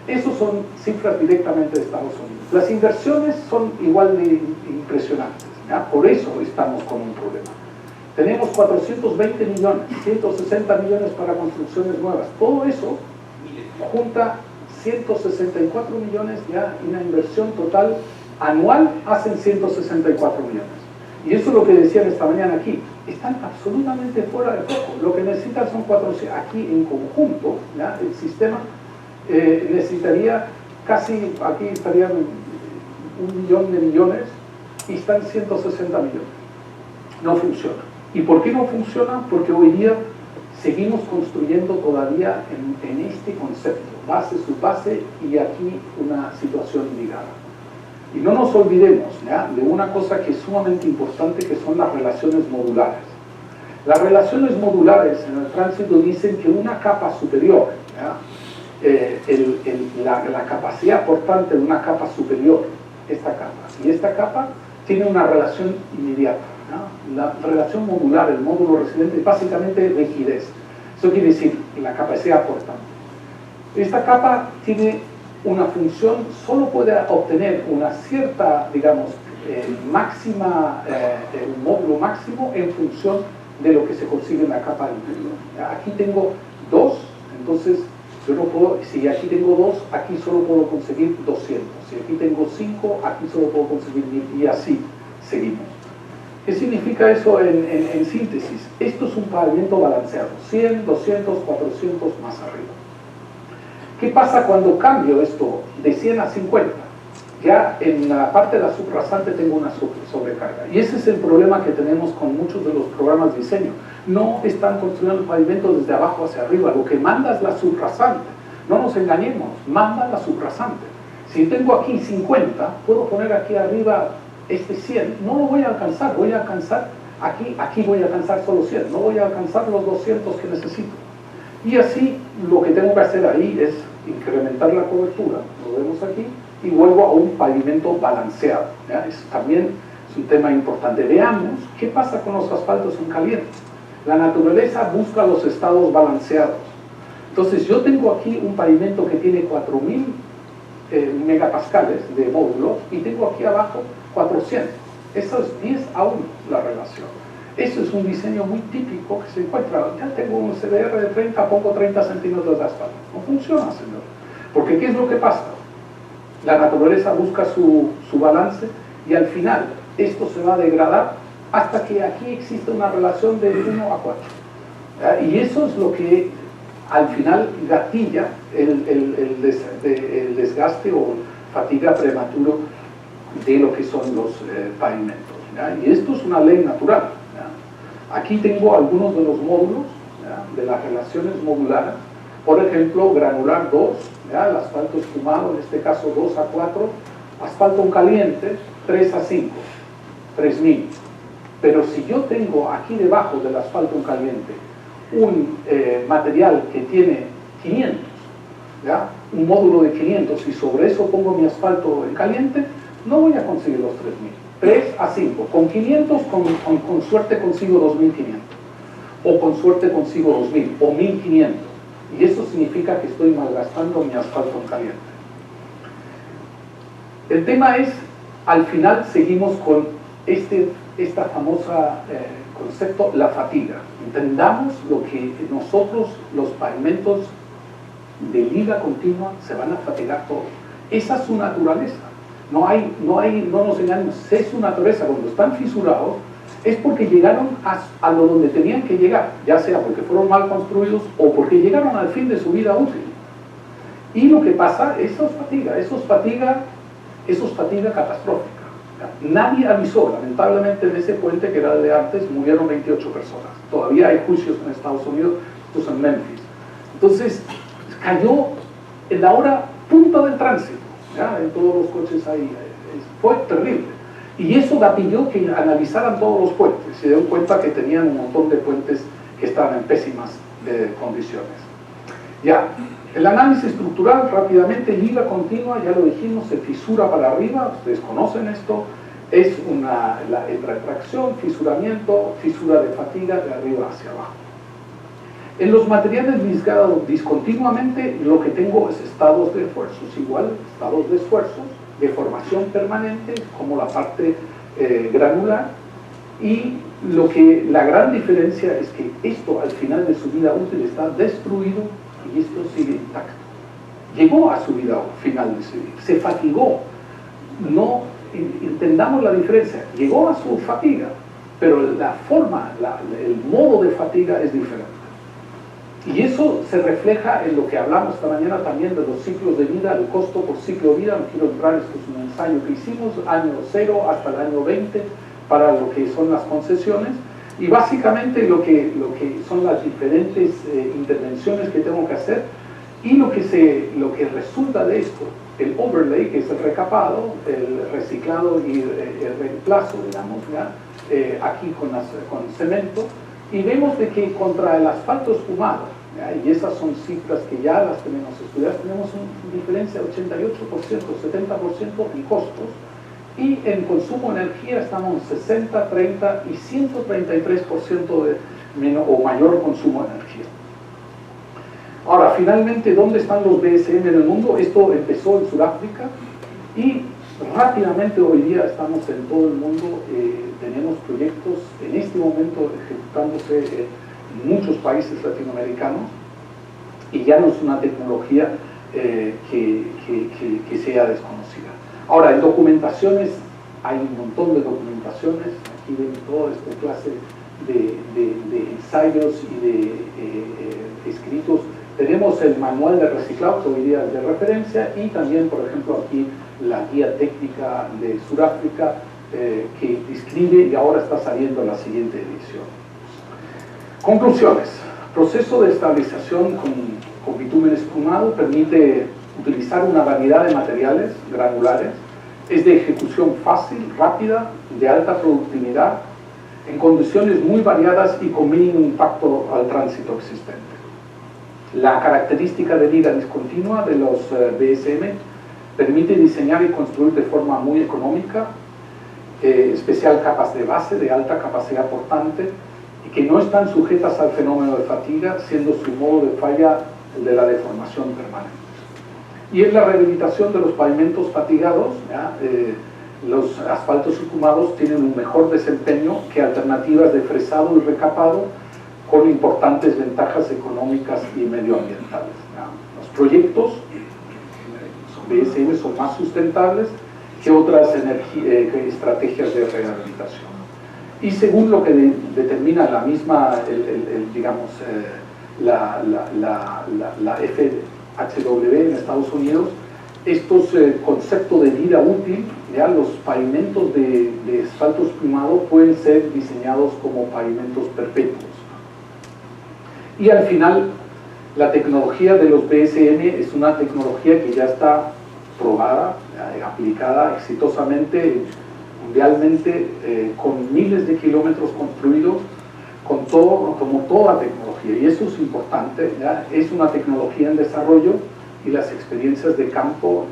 Esos son cifras directamente de Estados Unidos. Las inversiones son igual de impresionantes, ¿ya? Por eso estamos con un problema. Tenemos 420 millones, 160 millones para construcciones nuevas. Todo eso junta 164 millones, ya, y una inversión total anual hacen 164 millones. Y eso es lo que decían esta mañana aquí. Están absolutamente fuera de foco. Lo que necesitan son 400. Aquí en conjunto, ¿ya?, el sistema necesitaría casi, aquí estarían 1 millón de millones y están 160 millones. No funciona. ¿Y por qué no funciona? Porque hoy día seguimos construyendo todavía en este concepto, base, subbase, y aquí una situación ligada. Y no nos olvidemos, ¿ya?, de una cosa que es sumamente importante, que son las relaciones modulares. Las relaciones modulares en el tránsito dicen que una capa superior, ¿ya?, la capacidad portante de una capa superior, esta capa, y esta capa tiene una relación inmediata, ¿no? La relación modular, el módulo residente, es básicamente rigidez. Eso quiere decir la capacidad portante. Esta capa tiene una función, solo puede obtener una cierta, digamos, máxima, el módulo máximo en función de lo que se consigue en la capa interior. Aquí tengo 2, entonces yo no puedo, si aquí tengo 2, aquí solo puedo conseguir 200. Si aquí tengo 5, aquí solo puedo conseguir 1000 y así seguimos. ¿Qué significa eso en síntesis? Esto es un pavimento balanceado, 100, 200, 400 más arriba. ¿Qué pasa cuando cambio esto de 100 a 50? Ya en la parte de la subrasante tengo una sobrecarga. Y ese es el problema que tenemos con muchos de los programas de diseño. No están construyendo el pavimento desde abajo hacia arriba. Lo que manda es la subrasante. No nos engañemos, manda la subrasante. Si tengo aquí 50, puedo poner aquí arriba este 100. No lo voy a alcanzar, voy a alcanzar aquí voy a alcanzar solo 100. No voy a alcanzar los 200 que necesito. Y así lo que tengo que hacer ahí es incrementar la cobertura. Lo vemos aquí. Y vuelvo a un pavimento balanceado. También es un tema importante. Veamos qué pasa con los asfaltos en caliente. La naturaleza busca los estados balanceados. Entonces yo tengo aquí un pavimento que tiene 4000 megapascales de módulo y tengo aquí abajo 400. Eso es 10 a 1 la relación. Eso es un diseño muy típico que se encuentra. Ya tengo un CDR de 30, pongo 30 centímetros de asfalto. No funciona, señor. Porque ¿qué es lo que pasa? La naturaleza busca su balance y al final esto se va a degradar hasta que aquí existe una relación de 1 a 4. Y eso es lo que al final gatilla el desgaste o fatiga prematuro de lo que son los pavimentos. Y esto es una ley natural. Aquí tengo algunos de los módulos de las relaciones modulares. Por ejemplo, granular 2, el asfalto espumado, en este caso 2 a 4, asfalto caliente 3 a 5, 3000. Pero si yo tengo aquí debajo del asfalto caliente un material que tiene 500, un módulo de 500, y sobre eso pongo mi asfalto en caliente, no voy a conseguir los 3000. 3 a 5, con 500 con suerte consigo 2500, o con suerte consigo 2000, o 1500. Y eso significa que estoy malgastando mi asfalto en caliente. El tema es, al final seguimos con esta famosa concepto, la fatiga. Entendamos lo que nosotros, los pavimentos de liga continua, se van a fatigar todos. Esa es su naturaleza. No nos engañemos, es su naturaleza. Cuando están fisurados, es porque llegaron a lo donde tenían que llegar, ya sea porque fueron mal construidos o porque llegaron al fin de su vida útil. Y lo que pasa, eso es fatiga catastrófica. Nadie avisó, lamentablemente en ese puente que era de antes murieron 28 personas. Todavía hay juicios en Estados Unidos, estos en Memphis. Entonces, cayó en la hora punta del tránsito, en todos los coches ahí. Fue terrible. Y eso gatilló que analizaran todos los puentes. Se dieron cuenta que tenían un montón de puentes que estaban en pésimas condiciones. Ya, el análisis estructural, rápidamente, liga continua, ya lo dijimos, se fisura para arriba, ustedes conocen esto, es retracción, fisuramiento, fisura de fatiga de arriba hacia abajo. En los materiales ligados discontinuamente, lo que tengo es estados de esfuerzos, igual, estados de esfuerzos, de formación permanente, como la parte granular, y la gran diferencia es que esto al final de su vida útil está destruido y esto sigue intacto. Llegó a su vida final de su vida, se fatigó, no entendamos la diferencia, llegó a su fatiga, pero la forma, el modo de fatiga es diferente. Y eso se refleja en lo que hablamos esta mañana también de los ciclos de vida, el costo por ciclo de vida. No quiero entrar, esto es un ensayo que hicimos, año 0 hasta el año 20, para lo que son las concesiones. Y básicamente lo que son las diferentes intervenciones que tengo que hacer y lo que resulta de esto, el overlay, que es el recapado, el reciclado y el reemplazo, digamos, aquí con cemento. Y vemos de que contra el asfalto espumado, y esas son cifras que ya las tenemos estudiadas, tenemos una diferencia de 88%, 70% en costos, y en consumo de energía estamos en 60, 30 y 133% de o mayor consumo de energía. Ahora, finalmente, ¿dónde están los BSM en el mundo? Esto empezó en Sudáfrica y rápidamente hoy día estamos en todo el mundo, tenemos proyectos en este momento ejecutándose en muchos países latinoamericanos y ya no es una tecnología que sea desconocida. Ahora, en documentaciones, hay un montón de documentaciones. Aquí ven toda esta clase de ensayos y de escritos. Tenemos el manual de reciclado, que hoy día es de referencia, y también, por ejemplo, aquí la guía técnica de Sudáfrica, que describe, y ahora está saliendo la siguiente edición. Conclusiones. Proceso de estabilización con bitumen espumado permite utilizar una variedad de materiales granulares. Es de ejecución fácil, rápida, de alta productividad, en condiciones muy variadas y con mínimo impacto al tránsito existente. La característica de vida discontinua de los BSM permite diseñar y construir de forma muy económica, especial capas de base de alta capacidad portante y que no están sujetas al fenómeno de fatiga, siendo su modo de falla el de la deformación permanente. Y en la rehabilitación de los pavimentos fatigados, los asfaltos espumados tienen un mejor desempeño que alternativas de fresado y recapado, con importantes ventajas económicas y medioambientales. Los proyectos BSM son más sustentables que otras estrategias de rehabilitación. Y según lo que determina la misma, la FHW en Estados Unidos, estos conceptos de vida útil, ya los pavimentos de asfalto espumado pueden ser diseñados como pavimentos perpetuos. Y al final, la tecnología de los BSM es una tecnología que ya está probada, aplicada exitosamente mundialmente, con miles de kilómetros construidos, como toda tecnología. Y eso es importante, ¿ya? Es una tecnología en desarrollo y las experiencias de campo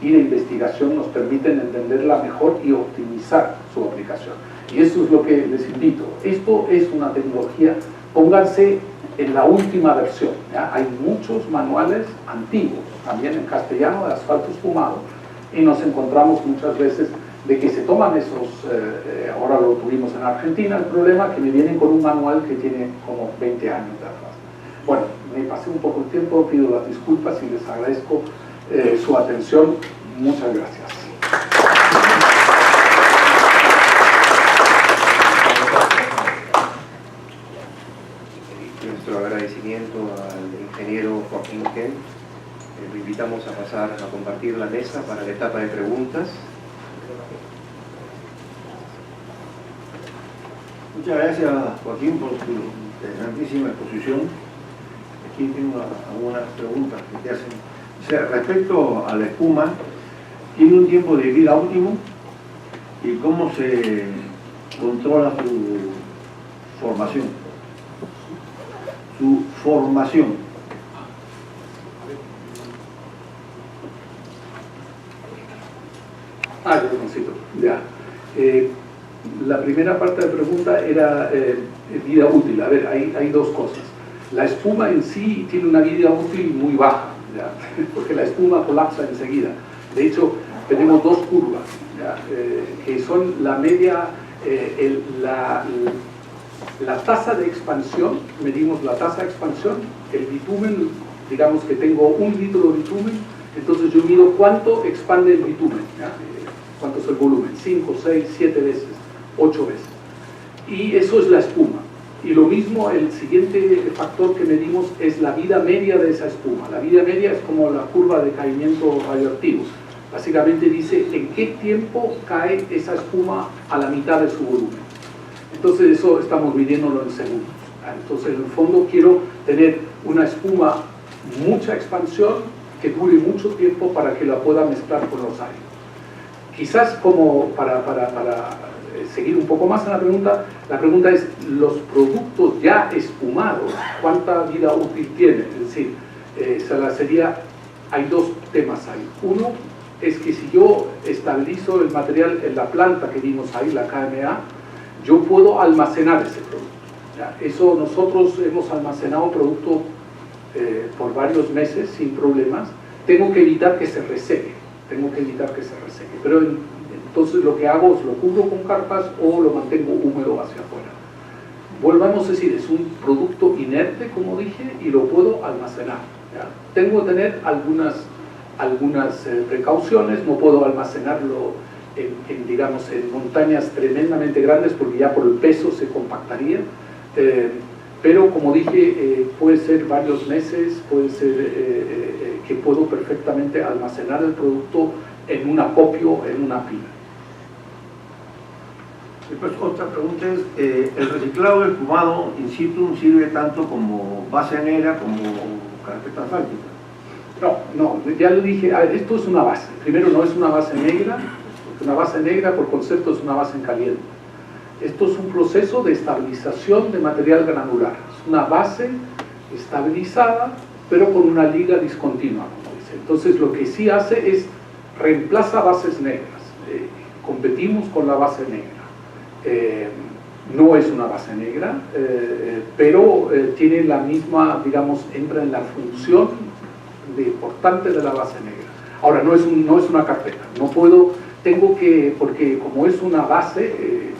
y de investigación nos permiten entenderla mejor y optimizar su aplicación. Y eso es lo que les invito. Esto es una tecnología, pónganse en la última versión, ¿ya? Hay muchos manuales antiguos, también en castellano, de asfalto espumado, y nos encontramos muchas veces de que se toman esos, ahora lo tuvimos en Argentina, el problema que me vienen con un manual que tiene como 20 años de atrás. Bueno, me pasé un poco el tiempo, pido las disculpas y les agradezco su atención. Muchas gracias. Nuestro agradecimiento al ingeniero Joaquín Kent. Lo invitamos a pasar a compartir la mesa para la etapa de preguntas. Muchas gracias, Joaquín, por tu interesantísima exposición. Aquí tengo algunas preguntas que te hacen. O sea, respecto a la espuma, ¿tiene un tiempo de vida óptimo? ¿Y cómo se controla su formación? Su formación. Yo lo consigo. Ya. La primera parte de la pregunta era vida útil. A ver, hay dos cosas. La espuma en sí tiene una vida útil muy baja, ¿ya? Porque la espuma colapsa enseguida. De hecho, tenemos dos curvas, ¿ya? Que son la media, la tasa de expansión, medimos la tasa de expansión, el bitumen, digamos que tengo 1 litro de bitumen, entonces yo mido cuánto expande el bitumen, ¿ya? Cuánto es el volumen, 5, 6, 7 veces, 8 veces. Y eso es la espuma. Y lo mismo, el siguiente factor que medimos es la vida media de esa espuma. La vida media es como la curva de caimiento radioactivo. Básicamente dice en qué tiempo cae esa espuma a la mitad de su volumen. Entonces eso estamos midiéndolo en segundos. Entonces en el fondo quiero tener una espuma, mucha expansión, que dure mucho tiempo para que la pueda mezclar con los aires. Quizás como para seguir un poco más en la pregunta es, los productos ya espumados, ¿cuánta vida útil tienen? Es decir, hay dos temas ahí. Uno es que si yo estabilizo el material en la planta que vimos ahí, la KMA, yo puedo almacenar ese producto, ¿ya? Eso nosotros hemos almacenado producto por varios meses sin problemas. Tengo que evitar que se reseque, pero entonces lo que hago es lo cubro con carpas o lo mantengo húmedo hacia afuera. Volvamos a decir, es un producto inerte, como dije, y lo puedo almacenar, ¿ya? Tengo que tener algunas algunas precauciones. No puedo almacenarlo digamos, en montañas tremendamente grandes porque ya por el peso se compactaría. Pero como dije, puede ser varios meses, puede ser que puedo perfectamente almacenar el producto en un acopio, en una pila. Después, otra pregunta es, ¿el reciclado de espumado in situ sirve tanto como base negra como carpeta asfáltica? No, ya lo dije, esto es una base. Primero, no es una base negra, porque una base negra por concepto es una base en caliente. Esto es un proceso de estabilización de material granular. Es una base estabilizada, pero con una liga discontinua, como dice. Entonces, lo que sí hace es reemplaza bases negras. Competimos con la base negra. No es una base negra, pero tiene la misma, digamos, entra en la función importante de la base negra. Ahora, no es una carpeta. No puedo, porque como es una base,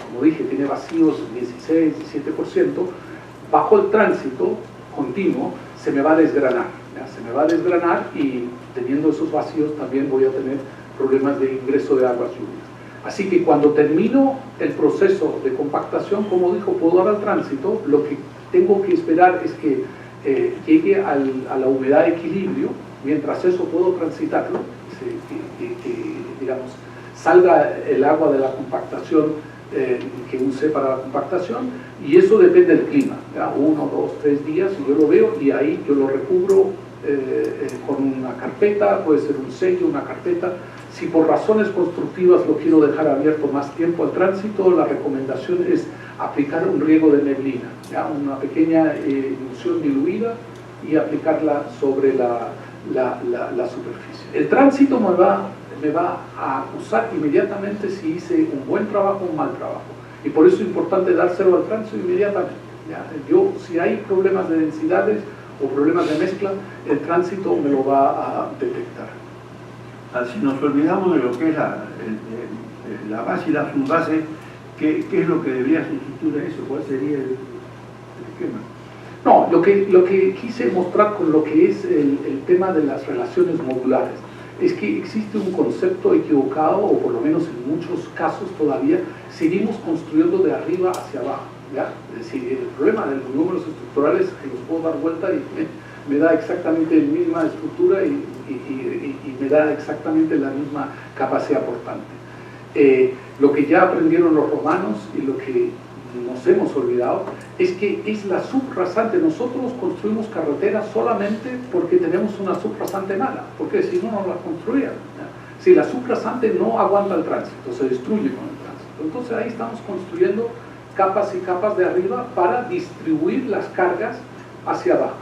como dije, tiene vacíos 16, 17%, bajo el tránsito continuo se me va a desgranar. ¿Ya? Se me va a desgranar y teniendo esos vacíos también voy a tener problemas de ingreso de aguas lluvias. Así que cuando termino el proceso de compactación, como dijo, puedo dar al tránsito, lo que tengo que esperar es que llegue a la humedad de equilibrio. Mientras eso puedo transitarlo, digamos, salga el agua de la compactación que use para la compactación, y eso depende del clima, ¿ya? 1, 2, 3 días y yo lo veo y ahí yo lo recubro con una carpeta, puede ser un sello, una carpeta. Si por razones constructivas lo quiero dejar abierto más tiempo al tránsito, la recomendación es aplicar un riego de neblina, ¿ya? Una pequeña emulsión diluida y aplicarla sobre la superficie. El tránsito me va a acusar inmediatamente si hice un buen trabajo o un mal trabajo, y por eso es importante dárselo al tránsito inmediatamente, ¿ya? Si hay problemas de densidades o problemas de mezcla, el tránsito me lo va a detectar. Si nos olvidamos de lo que es la base y la subbase, ¿qué es lo que debería sustituir a eso? ¿Cuál sería el esquema? No, lo que quise mostrar con lo que es el tema de las relaciones modulares es que existe un concepto equivocado, o por lo menos en muchos casos todavía seguimos construyendo de arriba hacia abajo, ¿ya? Es decir, el problema de los números estructurales es que los puedo dar vuelta y me da exactamente la misma estructura y me da exactamente la misma capacidad portante. Lo que ya aprendieron los romanos y lo que nos hemos olvidado es que es la subrasante. Nosotros construimos carreteras solamente porque tenemos una subrasante mala, porque si no, no la construían, ¿ya? Si la subrasante no aguanta el tránsito, se destruye con el tránsito. Entonces ahí estamos construyendo capas y capas de arriba para distribuir las cargas hacia abajo.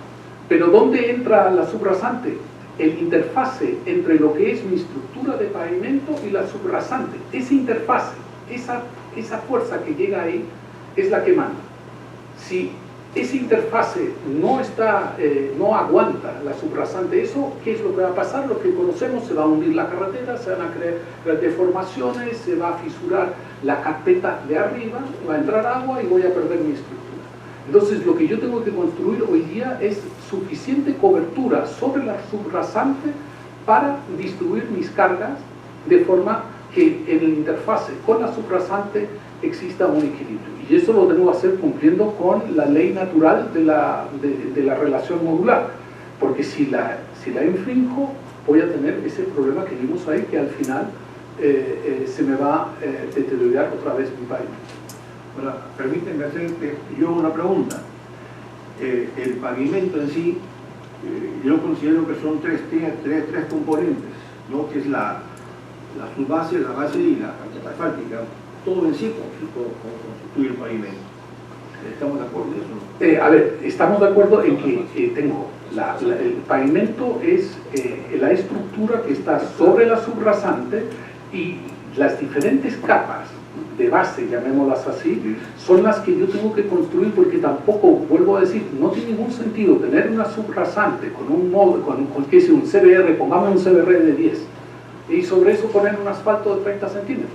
Pero ¿dónde entra la subrasante? El interfase entre lo que es mi estructura de pavimento y la subrasante. Ese interfase, esa fuerza que llega ahí, es la que manda. Si ese interfase no aguanta la subrasante, ¿qué es lo que va a pasar? Lo que conocemos, se va a hundir la carretera, se van a crear deformaciones, se va a fisurar la carpeta de arriba, va a entrar agua y voy a perder mi estructura. Entonces, lo que yo tengo que construir hoy día es suficiente cobertura sobre la subrasante para distribuir mis cargas de forma que en el interfase con la subrasante exista un equilibrio. Y eso lo tengo que hacer cumpliendo con la ley natural de la relación modular. Porque si la infrinjo, voy a tener ese problema que vimos ahí, que al final se me va a deteriorar otra vez mi pavimento. Ahora, permítanme hacerte yo una pregunta. El pavimento en sí, yo considero que son tres componentes, ¿no? Que es la subbase, la base y la carpeta asfáltica. Todo en sí constituye el pavimento. ¿Estamos de acuerdo en eso? A ver, estamos de acuerdo en que tengo el pavimento es la estructura que está sobre la subrasante, y las diferentes capas de base, llamémoslas así, son las que yo tengo que construir, porque tampoco, vuelvo a decir, no tiene ningún sentido tener una subrasante con un modo, con un CBR, pongamos un CBR de 10, y sobre eso poner un asfalto de 30 centímetros.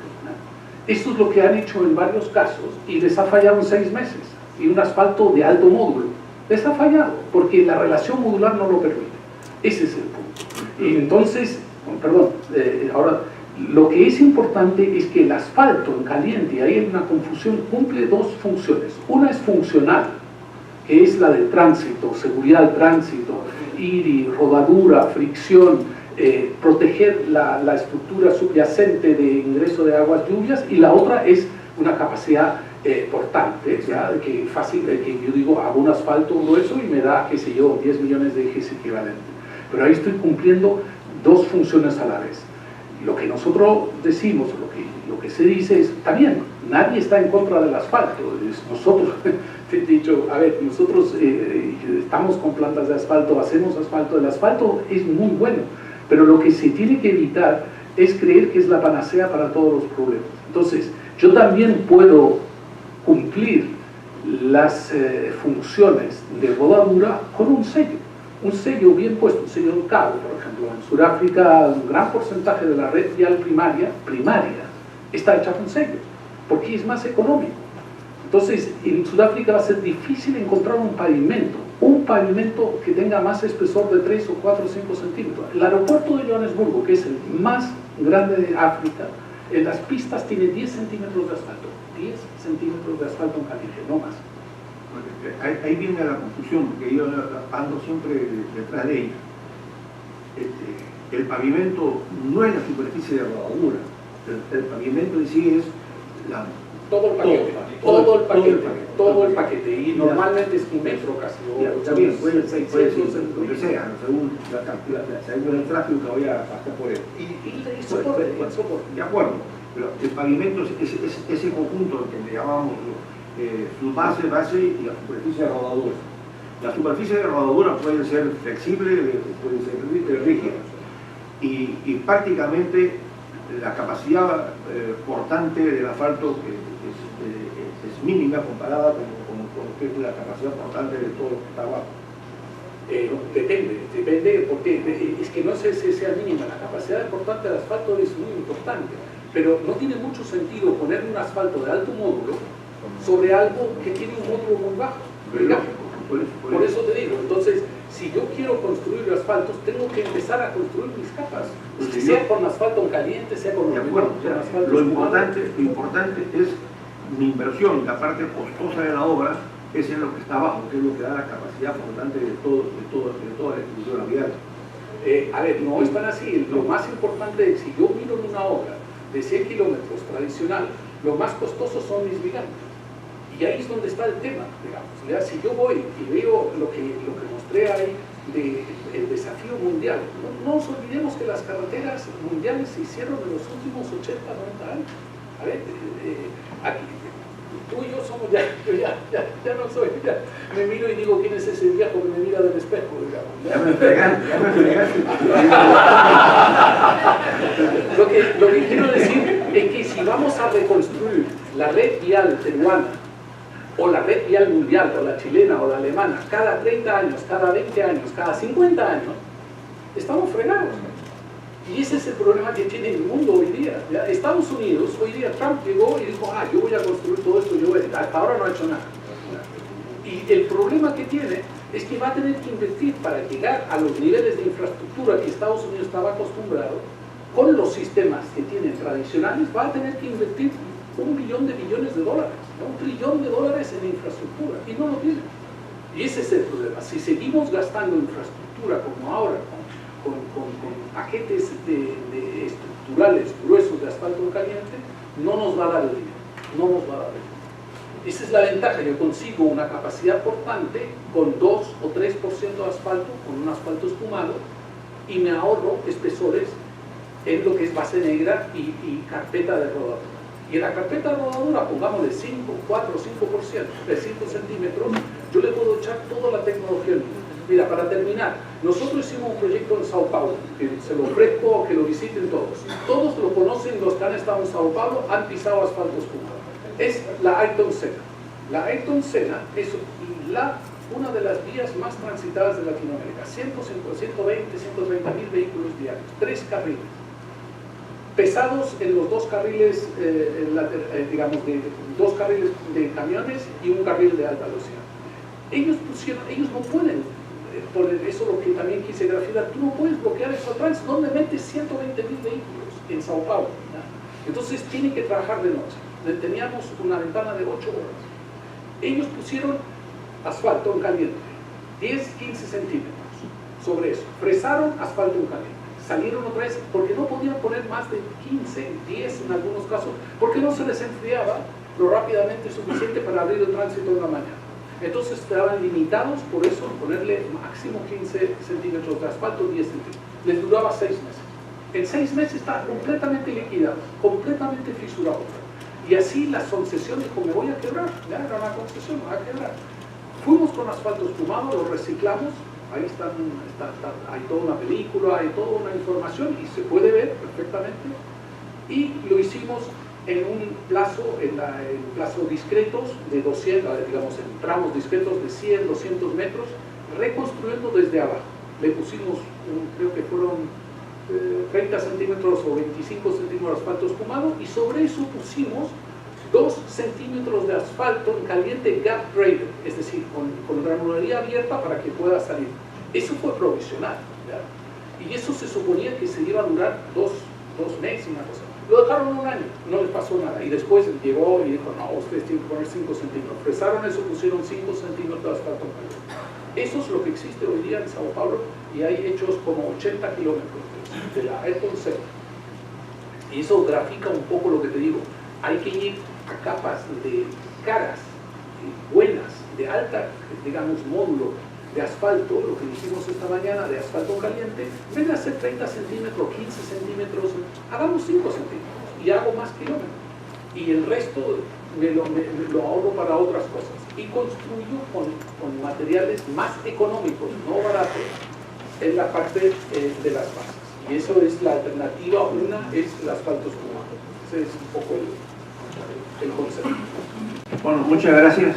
Esto es lo que han hecho en varios casos y les ha fallado en 6 meses, y un asfalto de alto módulo les ha fallado porque la relación modular no lo permite. Ese es el punto. Y entonces perdón, ahora, lo que es importante es que el asfalto en caliente, ahí hay una confusión, cumple dos funciones. Una es funcional, que es la del tránsito, seguridad del tránsito, ir y rodadura, fricción, proteger la estructura subyacente de ingreso de aguas lluvias, y la otra es una capacidad portante, ¿ya? Que fácil, que yo digo, hago un asfalto grueso y me da, qué sé yo, 10 millones de ejes equivalentes. Pero ahí estoy cumpliendo dos funciones a la vez. Lo que nosotros decimos, lo que se dice es, está bien, nadie está en contra del asfalto. Nosotros, te he dicho, a ver, nosotros estamos con plantas de asfalto, hacemos asfalto, el asfalto es muy bueno, pero lo que se tiene que evitar es creer que es la panacea para todos los problemas. Entonces, yo también puedo cumplir las funciones de rodadura con un sello bien puesto, un sello de cabo, por ejemplo. En Sudáfrica un gran porcentaje de la red vial primaria está hecha con sello, porque es más económico. Entonces, en Sudáfrica va a ser difícil encontrar un pavimento que tenga más espesor de 3 o 4 o 5 centímetros. El aeropuerto de Johannesburgo, que es el más grande de África, en las pistas tiene 10 centímetros de asfalto. 10 centímetros de asfalto en caliente, no más. Ahí viene la confusión, porque yo ando siempre detrás de ella. El pavimento no es la superficie de rodadura, el pavimento en sí es todo el paquete, y normalmente es 1 metro casi, también puede ser lo que sea, según el tráfico que voy a pasar por él. Y soporte. De acuerdo, pero el pavimento es ese conjunto que le llamamos su base y la superficie de rodadura. La superficie de rodadura puede ser flexible, puede ser rígida, y prácticamente la capacidad portante del asfalto es mínima comparada con la capacidad portante de todo lo que está abajo. Depende, porque es que no sé si sea mínima. La capacidad portante del asfalto es muy importante, pero no tiene mucho sentido poner un asfalto de alto módulo sobre algo que tiene un módulo muy bajo. Por eso te digo, entonces, si yo quiero construir asfaltos, tengo que empezar a construir mis capas, sea con asfalto en caliente, sea con asfalto. Lo importante es mi inversión, la parte costosa de la obra, es en lo que está abajo, que es lo que da la capacidad portante de toda la estructura vial. A ver, no es tan así. Lo más importante es, si yo miro en una obra de 100 kilómetros tradicional, lo más costoso son mis gigantes. Y ahí es donde está el tema, digamos. ¿Ya? Si yo voy y veo lo que mostré ahí del desafío mundial, no nos olvidemos que las carreteras mundiales se hicieron en los últimos 80, 90 años. A ver, aquí, tú y yo somos ya no soy, me miro y digo, ¿quién es ese viejo que me mira del espejo? Digamos, ya me fregaste. Lo que quiero decir es que si vamos a reconstruir la red vial peruana, o la red vial mundial, o la chilena, o la alemana, cada 30 años, cada 20 años, cada 50 años, estamos fregados. Y ese es el problema que tiene el mundo hoy día. ¿Ya? Estados Unidos, hoy día Trump llegó y dijo, yo voy a construir todo esto, hasta ahora no ha hecho nada. Y el problema que tiene es que va a tener que invertir para llegar a los niveles de infraestructura que Estados Unidos estaba acostumbrado, con los sistemas que tienen tradicionales, va a tener que invertir $1 billón de millones de dólares, ¿no? $1 trillón de dólares en infraestructura, y no lo tienen. Y ese es el problema. Si seguimos gastando infraestructura como ahora, con paquetes estructurales gruesos de asfalto caliente, no nos va a dar el dinero, no nos va a dar el dinero. Esa es la ventaja. Yo consigo una capacidad portante con 2 o 3% de asfalto, con un asfalto espumado, y me ahorro espesores en lo que es base negra y carpeta de rodadura. Y en la carpeta de rodadura, pongámosle 4 o 5%, de 5 centímetros, yo le puedo echar toda la tecnología. Mira, para terminar, nosotros hicimos un proyecto en Sao Paulo, que se lo ofrezco que lo visiten todos. Todos lo conocen, los que han estado en Sao Paulo han pisado asfalto espumado. Es la Ayrton Senna. La Ayrton Senna es una de las vías más transitadas de Latinoamérica. 120, 130.000 vehículos diarios, 3 carriles. Pesados en los 2 carriles, digamos, 2 carriles de camiones y un carril de alta velocidad. Ellos no pueden eso lo que también quise graficar, tú no puedes bloquear eso al tránsito. ¿Dónde metes 120.000 vehículos? En Sao Paulo, ¿no? Entonces tienen que trabajar de noche. Teníamos una ventana de 8 horas. Ellos pusieron asfalto en caliente, 10, 15 centímetros sobre eso. Fresaron asfalto en caliente. Salieron otra vez porque no podían poner más de 15, 10 en algunos casos, porque no se les enfriaba lo rápidamente suficiente para abrir el tránsito en la mañana. Entonces estaban limitados por eso, ponerle máximo 15 centímetros de asfalto, 10 centímetros. Les duraba 6 meses. En 6 meses está completamente liquidado, completamente fisurado. Y así la concesión dijo, me voy a quebrar. Ya era una concesión, me voy a quebrar. Fuimos con asfalto espumado, lo reciclamos. Ahí hay toda una película, hay toda una información y se puede ver perfectamente. Y lo hicimos en un plazo, en plazos discretos de 200, digamos en tramos discretos de 100, 200 metros, reconstruyendo desde abajo. Le pusimos, creo que fueron 30 centímetros o 25 centímetros de asfalto espumado y sobre eso pusimos 2 centímetros de asfalto en caliente gap grader, es decir, con granularía abierta para que pueda salir. Eso fue provisional, ¿ya? Y eso se suponía que se iba a durar dos meses, una cosa. Lo dejaron un año, no les pasó nada. Y después llegó y dijo, no, ustedes tienen que poner 5 centímetros. Fresaron eso, pusieron 5 centímetros de asfalto en caliente. Eso es lo que existe hoy día en Sao Paulo y hay hechos como 80 kilómetros de la Ayrton Senna. Y eso grafica un poco lo que te digo. Hay que ir a capas de caras buenas, de alta, digamos, módulo de asfalto, lo que dijimos esta mañana, de asfalto caliente. En vez de hacer 30 centímetros, 15 centímetros, hagamos 5 centímetros y hago más kilómetros. Y el resto me lo ahorro para otras cosas. Y construyo con materiales más económicos, no baratos, en la parte de las bases. Y eso es la alternativa. Una es el asfalto espumado. Ese es un poco el concepto. Bueno, muchas gracias.